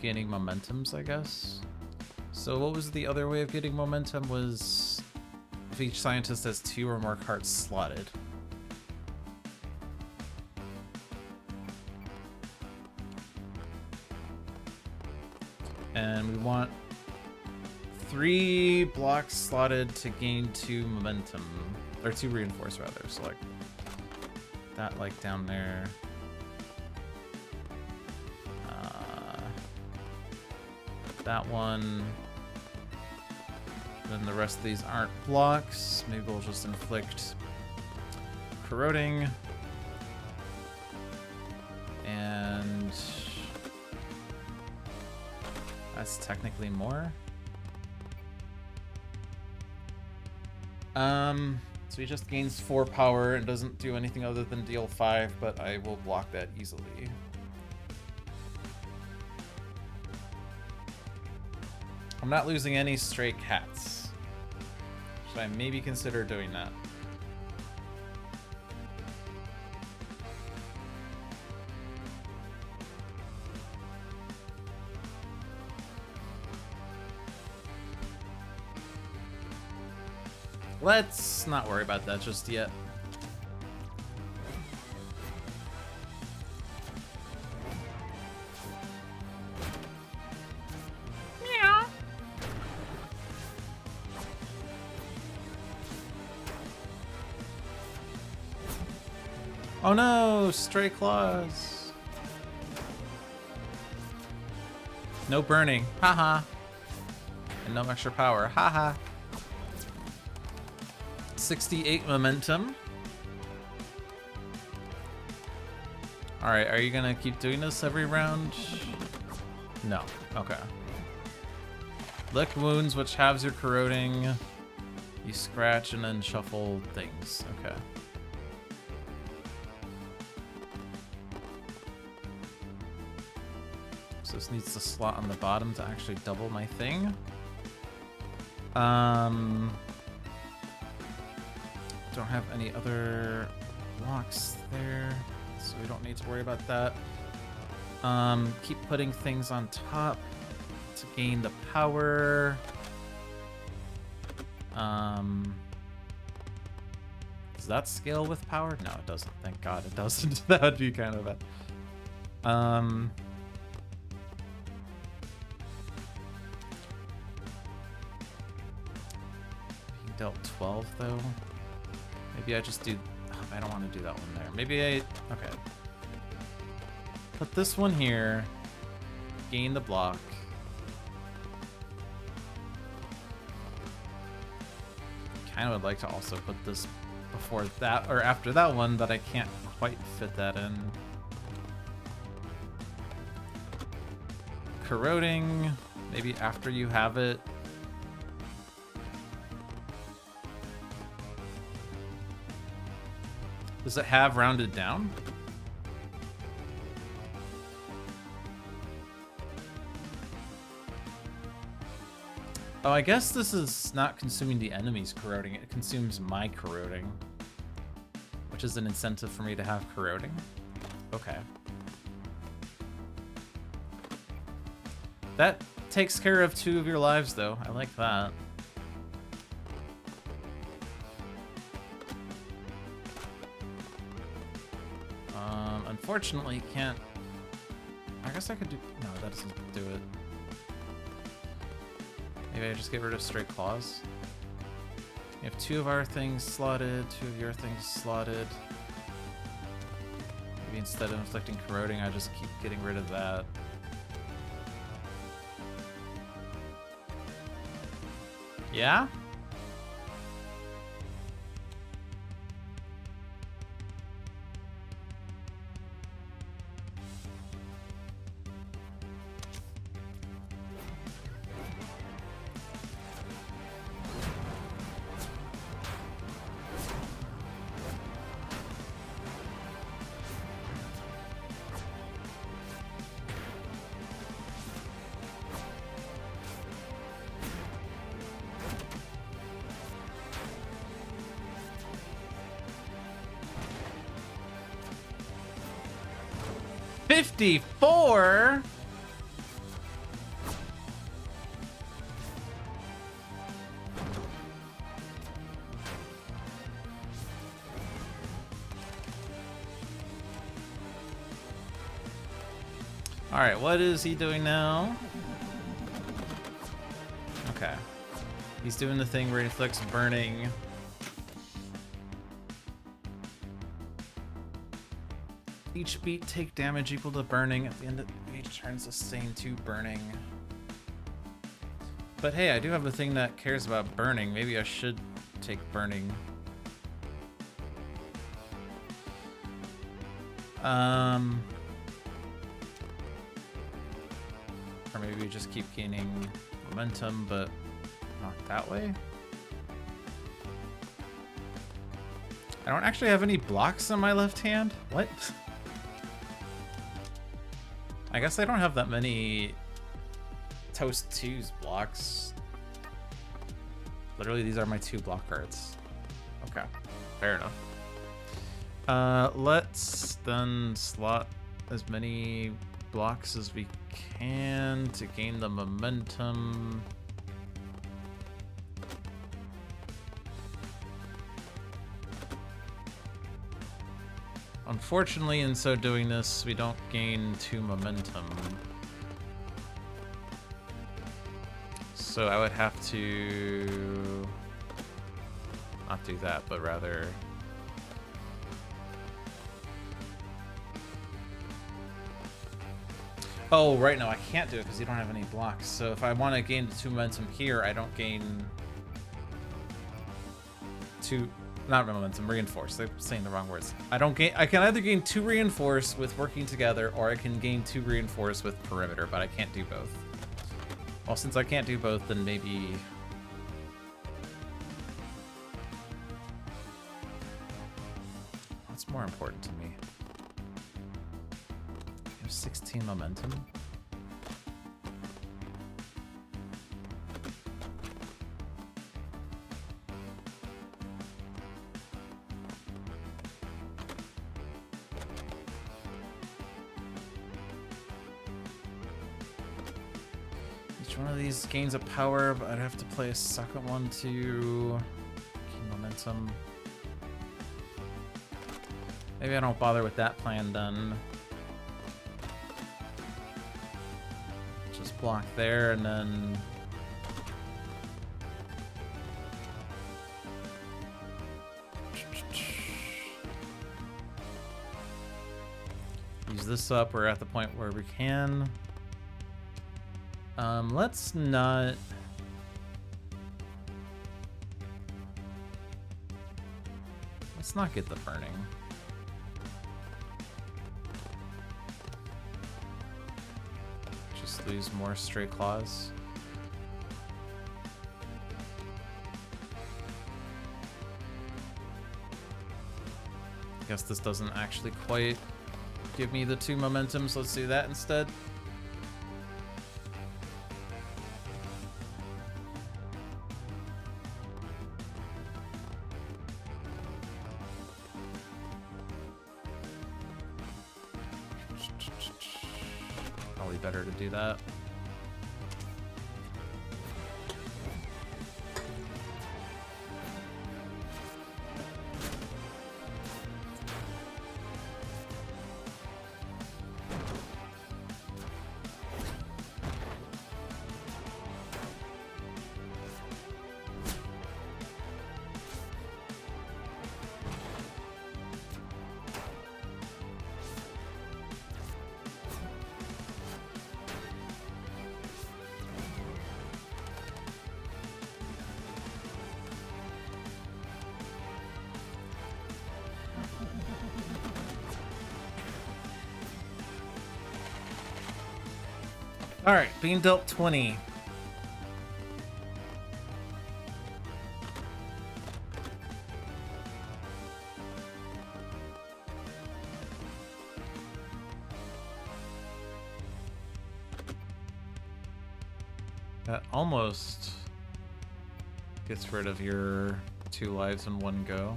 Gaining momentums, I guess. So what was the other way of getting momentum? Was if each scientist has 2 or more cards slotted. And we want 3 blocks slotted to gain 2 momentum, or 2 reinforce rather. So like that, like down there. That one. Then the rest of these aren't blocks. Maybe we'll just inflict corroding. And that's technically more. So he just gains 4 power and doesn't do anything other than deal 5, but I will block that easily. I'm not losing any stray cats. Should I maybe consider doing that? Let's not worry about that just yet. Oh no, stray claws. No burning, haha. And no extra power, haha. 68 momentum. Alright, are you gonna keep doing this every round? No, okay. Lick wounds, which halves your corroding. You scratch and then shuffle things, okay. This needs to slot on the bottom to actually double my thing. Don't have any other blocks there, so we don't need to worry about that. Keep putting things on top to gain the power. Does that scale with power? No, it doesn't. Thank God it doesn't. That would be kind of bad. He dealt 12 though. Maybe I just do. Oh, I don't want to do that one there. Maybe I. Okay. Put this one here. Gain the block. Kind of would like to also put this before that or after that one, but I can't quite fit that in. Corroding, maybe after you have it. Does it have rounded down? Oh, I guess this is not consuming the enemy's corroding. It consumes my corroding, which is an incentive for me to have corroding. Okay. That takes care of 2 of your lives, though. I like that. Unfortunately, can't... I guess I could do... No, that doesn't do it. Maybe I just get rid of straight claws. We have 2 of our things slotted, 2 of your things slotted. Maybe instead of inflicting corroding, I just keep getting rid of that. Yeah? $54? All right, what is he doing now? Okay. He's doing the thing where he inflicts burning. Each beat take damage equal to burning. At the end of each turn, sustain 2 burning. But hey, I do have a thing that cares about burning. Maybe I should take burning. Or maybe we just keep gaining momentum, but not that way. I don't actually have any blocks on my left hand. What? I guess I don't have that many Toast 2's blocks. Literally, these are my 2 block cards. Okay, fair enough. Let's then slot as many blocks as we can to gain the momentum. Unfortunately, in so doing this, we don't gain 2 momentum. So I would have to not do that, but rather oh, right, no, I can't do it because you don't have any blocks. So if I want to gain 2 momentum here, I don't gain 2, not momentum, reinforce. They're saying the wrong words. I can either gain 2 reinforce with working together, or I can gain 2 reinforce with perimeter, but I can't do both. Well, since I can't do both, then maybe... What's more important to me? I have 16 momentum. Each one of these gains a power, but I'd have to play a second one to keep momentum. Maybe I don't bother with that plan then. Just block there and then... use this up. We're at the point where we can. Let's not... let's not get the burning. Just lose more stray claws. I guess this doesn't actually quite give me the 2 momentum, so let's do that instead. Probably better to do that. All right, being dealt 20. That almost gets rid of your 2 lives in one go.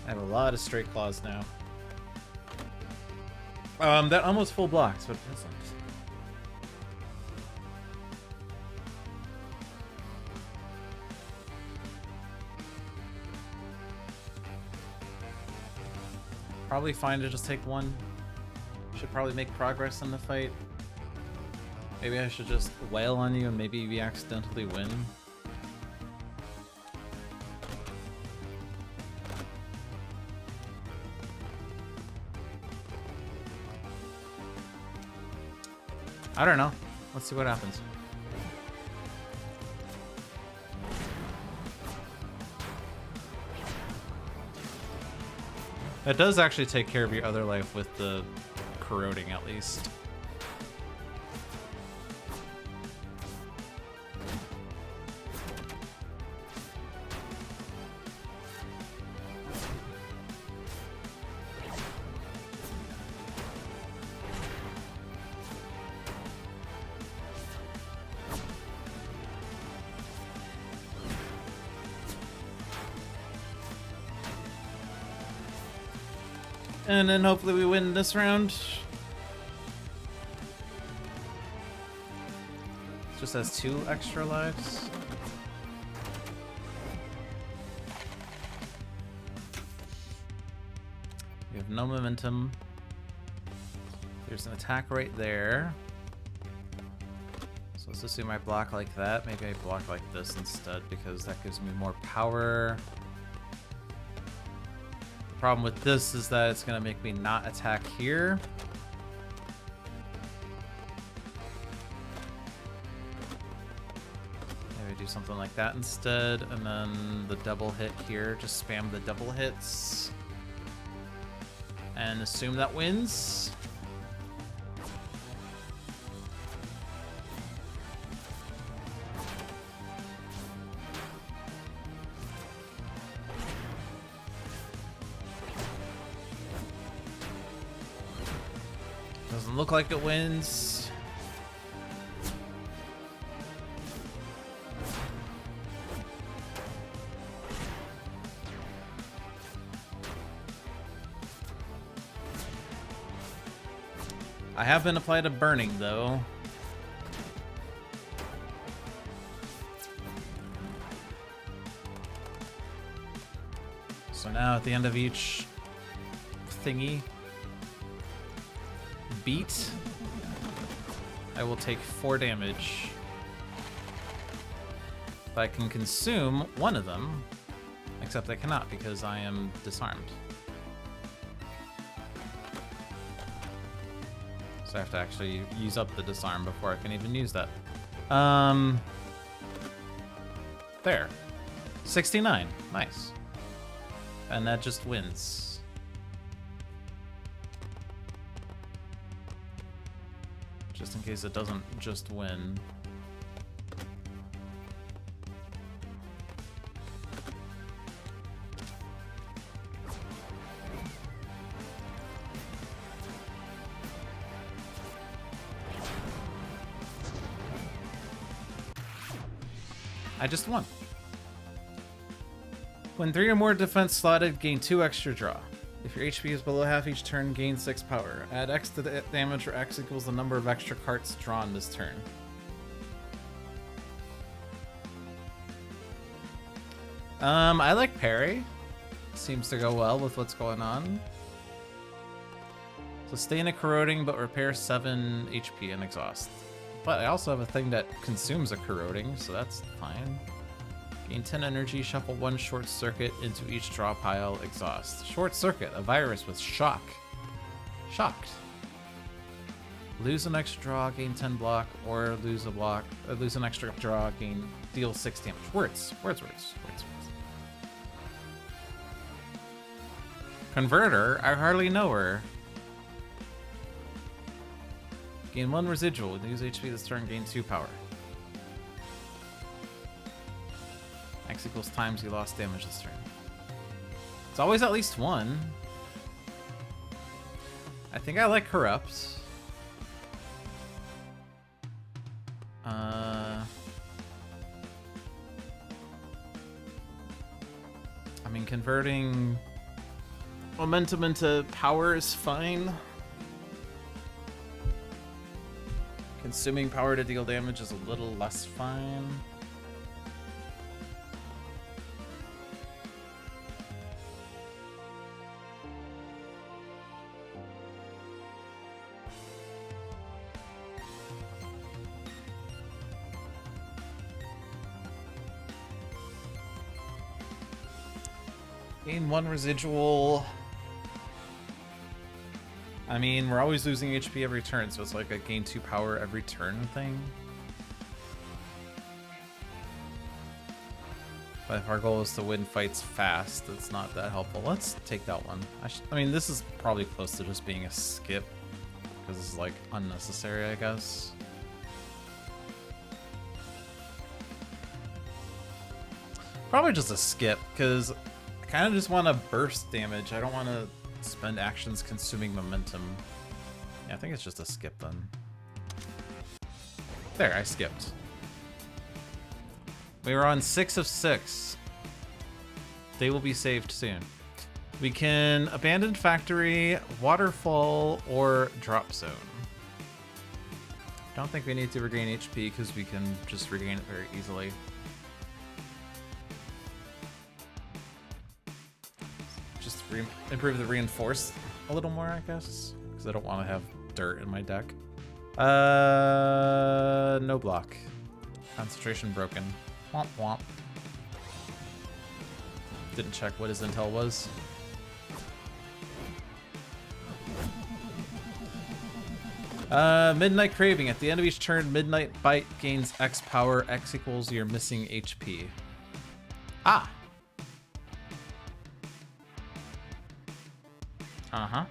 I have a lot of straight claws now. That almost full blocks, but it doesn't. Probably fine to just take 1. Should probably make progress in the fight. Maybe I should just wail on you and maybe we accidentally win. I don't know. Let's see what happens. That does actually take care of your other life with the corroding, at least. And then hopefully we win this round. Just has 2 extra lives. We have no momentum. There's an attack right there. So let's assume I block like that. Maybe I block like this instead because that gives me more power. Problem with this is that it's gonna make me not attack here. Maybe do something like that instead, and then the double hit here. Just spam the double hits and assume that wins. Doesn't look like it wins. I have been applied to burning, though. So now at the end of each thingy beat, I will take 4 damage. But I can consume one of them, except I cannot because I am disarmed. So I have to actually use up the disarm before I can even use that. There. 69. Nice. And that just wins. Just in case it doesn't just win. I just won. When 3 or more defense slotted, gain 2 extra draw. If your HP is below half each turn, gain 6 power. Add X to the damage, where X equals the number of extra cards drawn this turn. I like parry. Seems to go well with what's going on. Sustain a corroding, but repair 7 HP and exhaust. But I also have a thing that consumes a corroding, so that's fine. Gain 10 energy, shuffle 1 short circuit into each draw pile, exhaust. Short circuit, a virus with shock. Shocked. Lose an extra draw, gain 10 block, or lose a block, lose an extra draw, deal 6 damage. Words. Converter, I hardly know her. Gain 1 residual, lose HP this turn, gain 2 power. X equals times you lost damage this turn. It's always at least 1. I think I like Corrupt. I mean, converting momentum into power is fine. Consuming power to deal damage is a little less fine. Gain 1 residual. I mean, we're always losing HP every turn, so it's like a gain 2 power every turn thing. But if our goal is to win fights fast, it's not that helpful. Let's take that one. I mean, this is probably close to just being a skip, because it's like unnecessary, I guess. Probably just a skip, because I kind of just want to burst damage. I don't want to spend actions consuming momentum. Yeah, I think it's just a skip then. There, I skipped. We were on 6 of 6. They will be saved soon. We can abandon factory, waterfall, or drop zone. Don't think we need to regain HP because we can just regain it very easily. Improve the reinforce a little more, I guess, because I don't want to have dirt in my deck. No block. Concentration broken. Womp womp. Didn't check what his intel was. Midnight Craving. At the end of each turn, Midnight Bite gains X power. X equals your missing HP. Ah!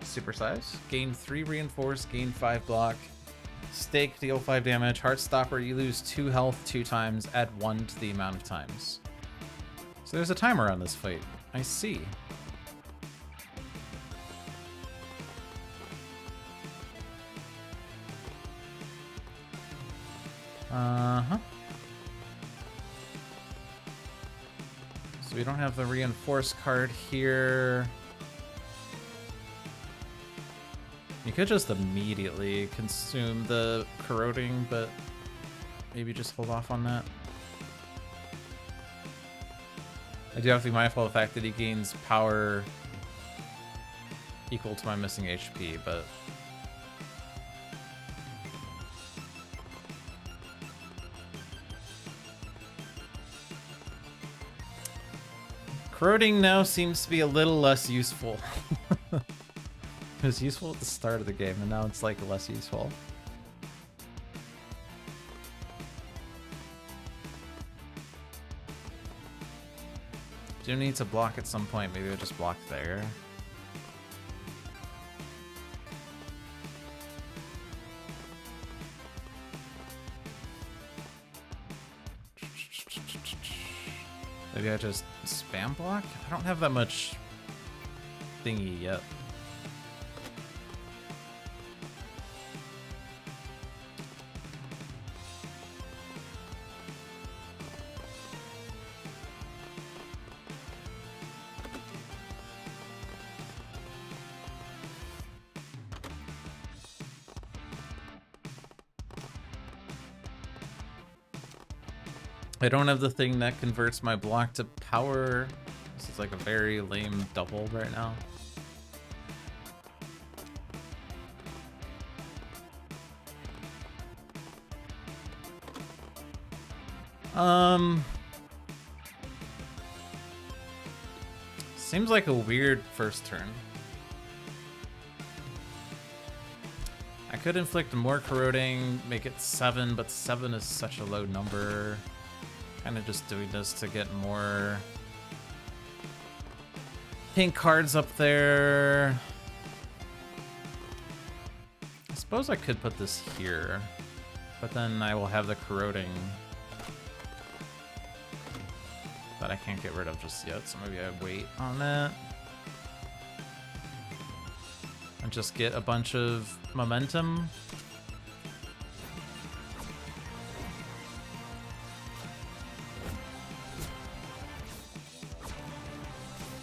Supersize. Gain 3 reinforce, gain 5 block. Stake, deal 5 damage. Heartstopper, you lose 2 health 2 times. Add 1 to the amount of times. So there's a timer on this fight. I see. So we don't have the reinforce card here. You could just immediately consume the corroding, but maybe just hold off on that. I do have to be mindful of the fact that he gains power equal to my missing HP, but... corroding now seems to be a little less useful. It was useful at the start of the game, and now it's like less useful. Do need to block at some point. Maybe I'll just block there. Maybe I just spam block? I don't have that much thingy yet. I don't have the thing that converts my block to power. This is like a very lame double right now. Seems like a weird first turn. I could inflict more corroding, make it 7, but 7 is such a low number. Kind of just doing this to get more pink cards up there. I suppose I could put this here, but then I will have the corroding that I can't get rid of just yet, so maybe I wait on that. And just get a bunch of momentum.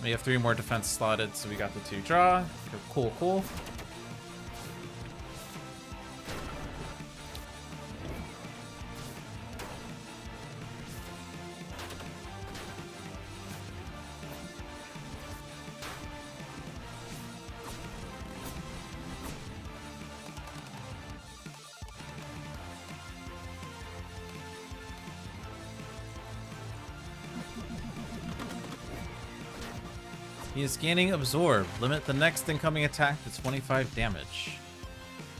We have 3 more defense slotted, so we got the 2 draw. Cool, cool. He is gaining Absorb. Limit the next incoming attack to 25 damage.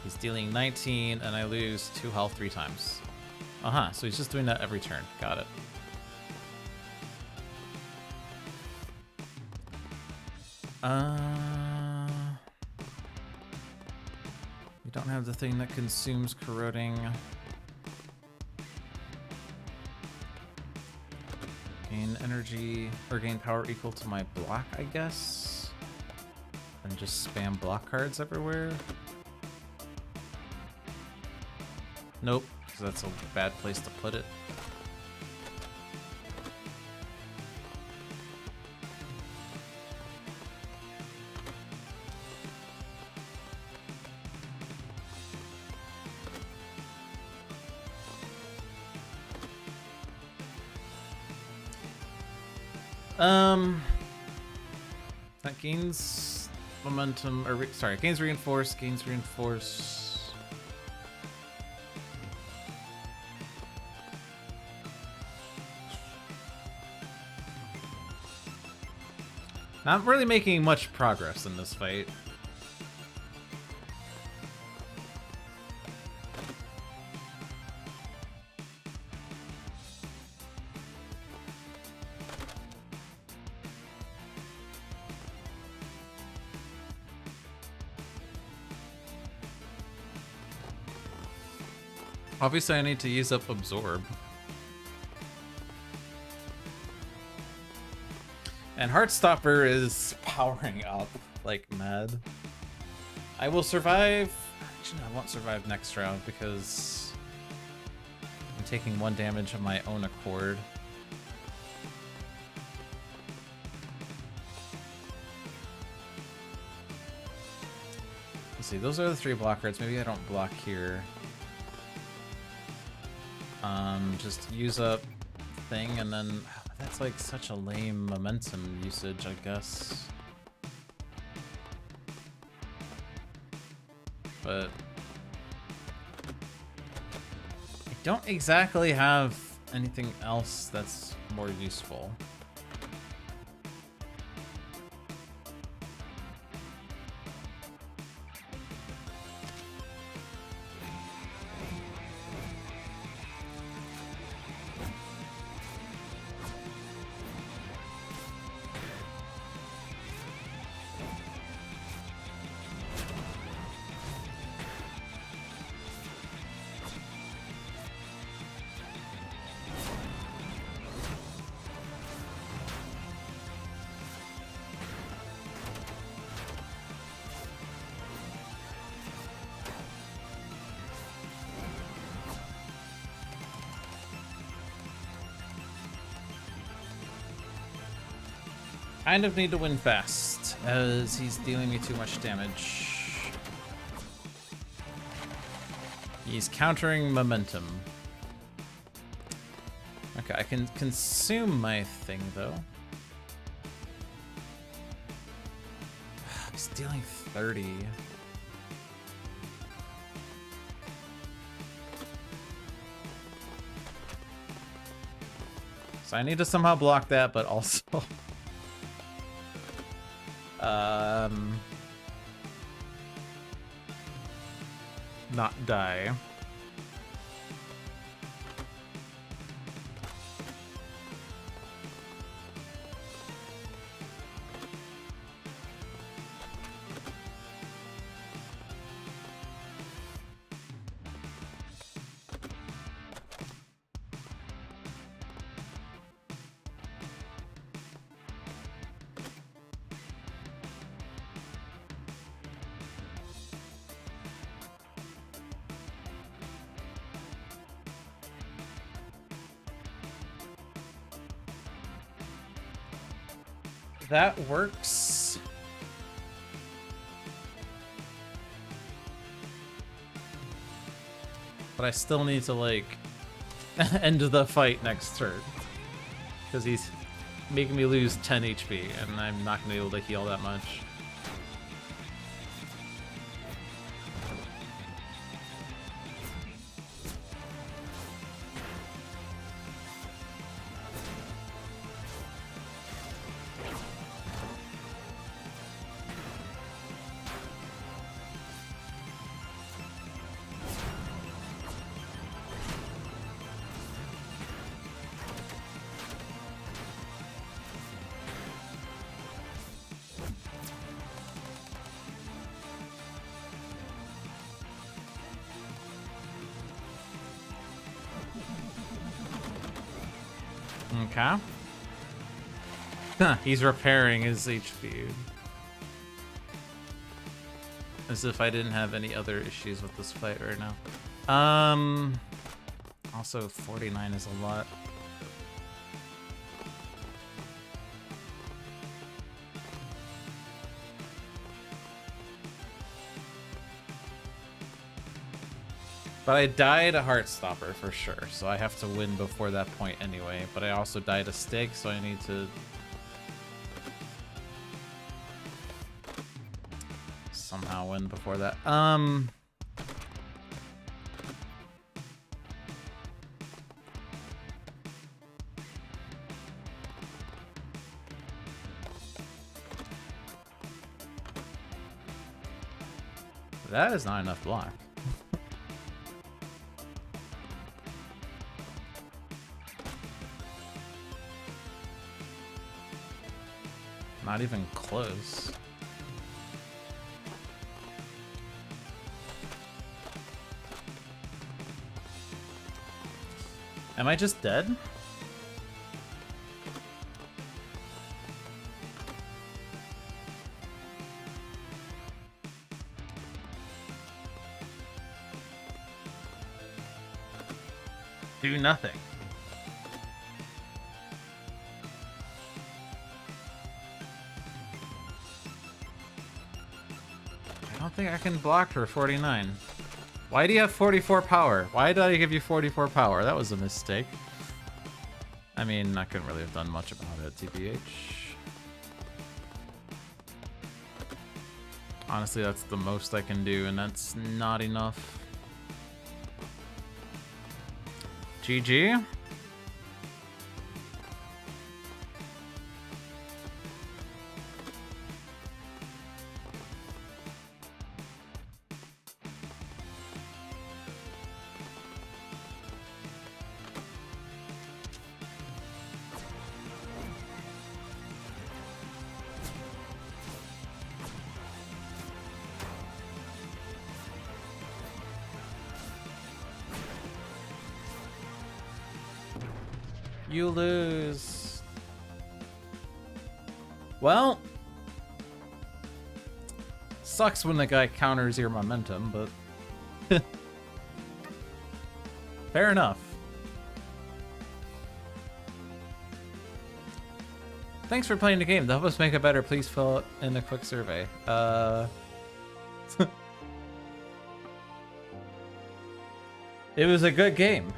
He's dealing 19, and I lose 2 health 3 times. Uh-huh, so he's just doing that every turn. Got it. We don't have the thing that consumes corroding. Gain energy, or gain power equal to my block, I guess. And just spam block cards everywhere. Nope, because that's a bad place to put it. That gains momentum, or sorry, gains reinforce, Not really making much progress in this fight. Obviously, I need to use up Absorb. And Heartstopper is powering up like mad. I will survive. Actually, I won't survive next round because I'm taking 1 damage of my own accord. see. Those are the 3 block cards. Maybe I don't block here. Just use up thing and then... That's like such a lame momentum usage, I guess. But... I don't exactly have anything else that's more useful. Kind of need to win fast, as he's dealing me too much damage. He's countering momentum. Okay, I can consume my thing, though. He's dealing 30. So I need to somehow block that, but also... not die. That works. But I still need to, like, end the fight next turn. Because he's making me lose 10 HP, and I'm not going to be able to heal that much. Okay. He's repairing his HP. As if I didn't have any other issues with this fight right now. Also 49 is a lot. But I died a Heartstopper for sure, so I have to win before that point anyway. But I also died a stake, so I need to somehow win before that. That is not enough block. Not even close. Am I just dead? Do nothing. I don't think I can block her 49. Why do you have 44 power? Why did I give you 44 power? That was a mistake. I mean, I couldn't really have done much about it, TBH. Honestly, that's the most I can do, and that's not enough. GG. You lose. Well, sucks when the guy counters your momentum, but fair enough. Thanks for playing the game. To help us make it better, please fill in a quick survey. It was a good game.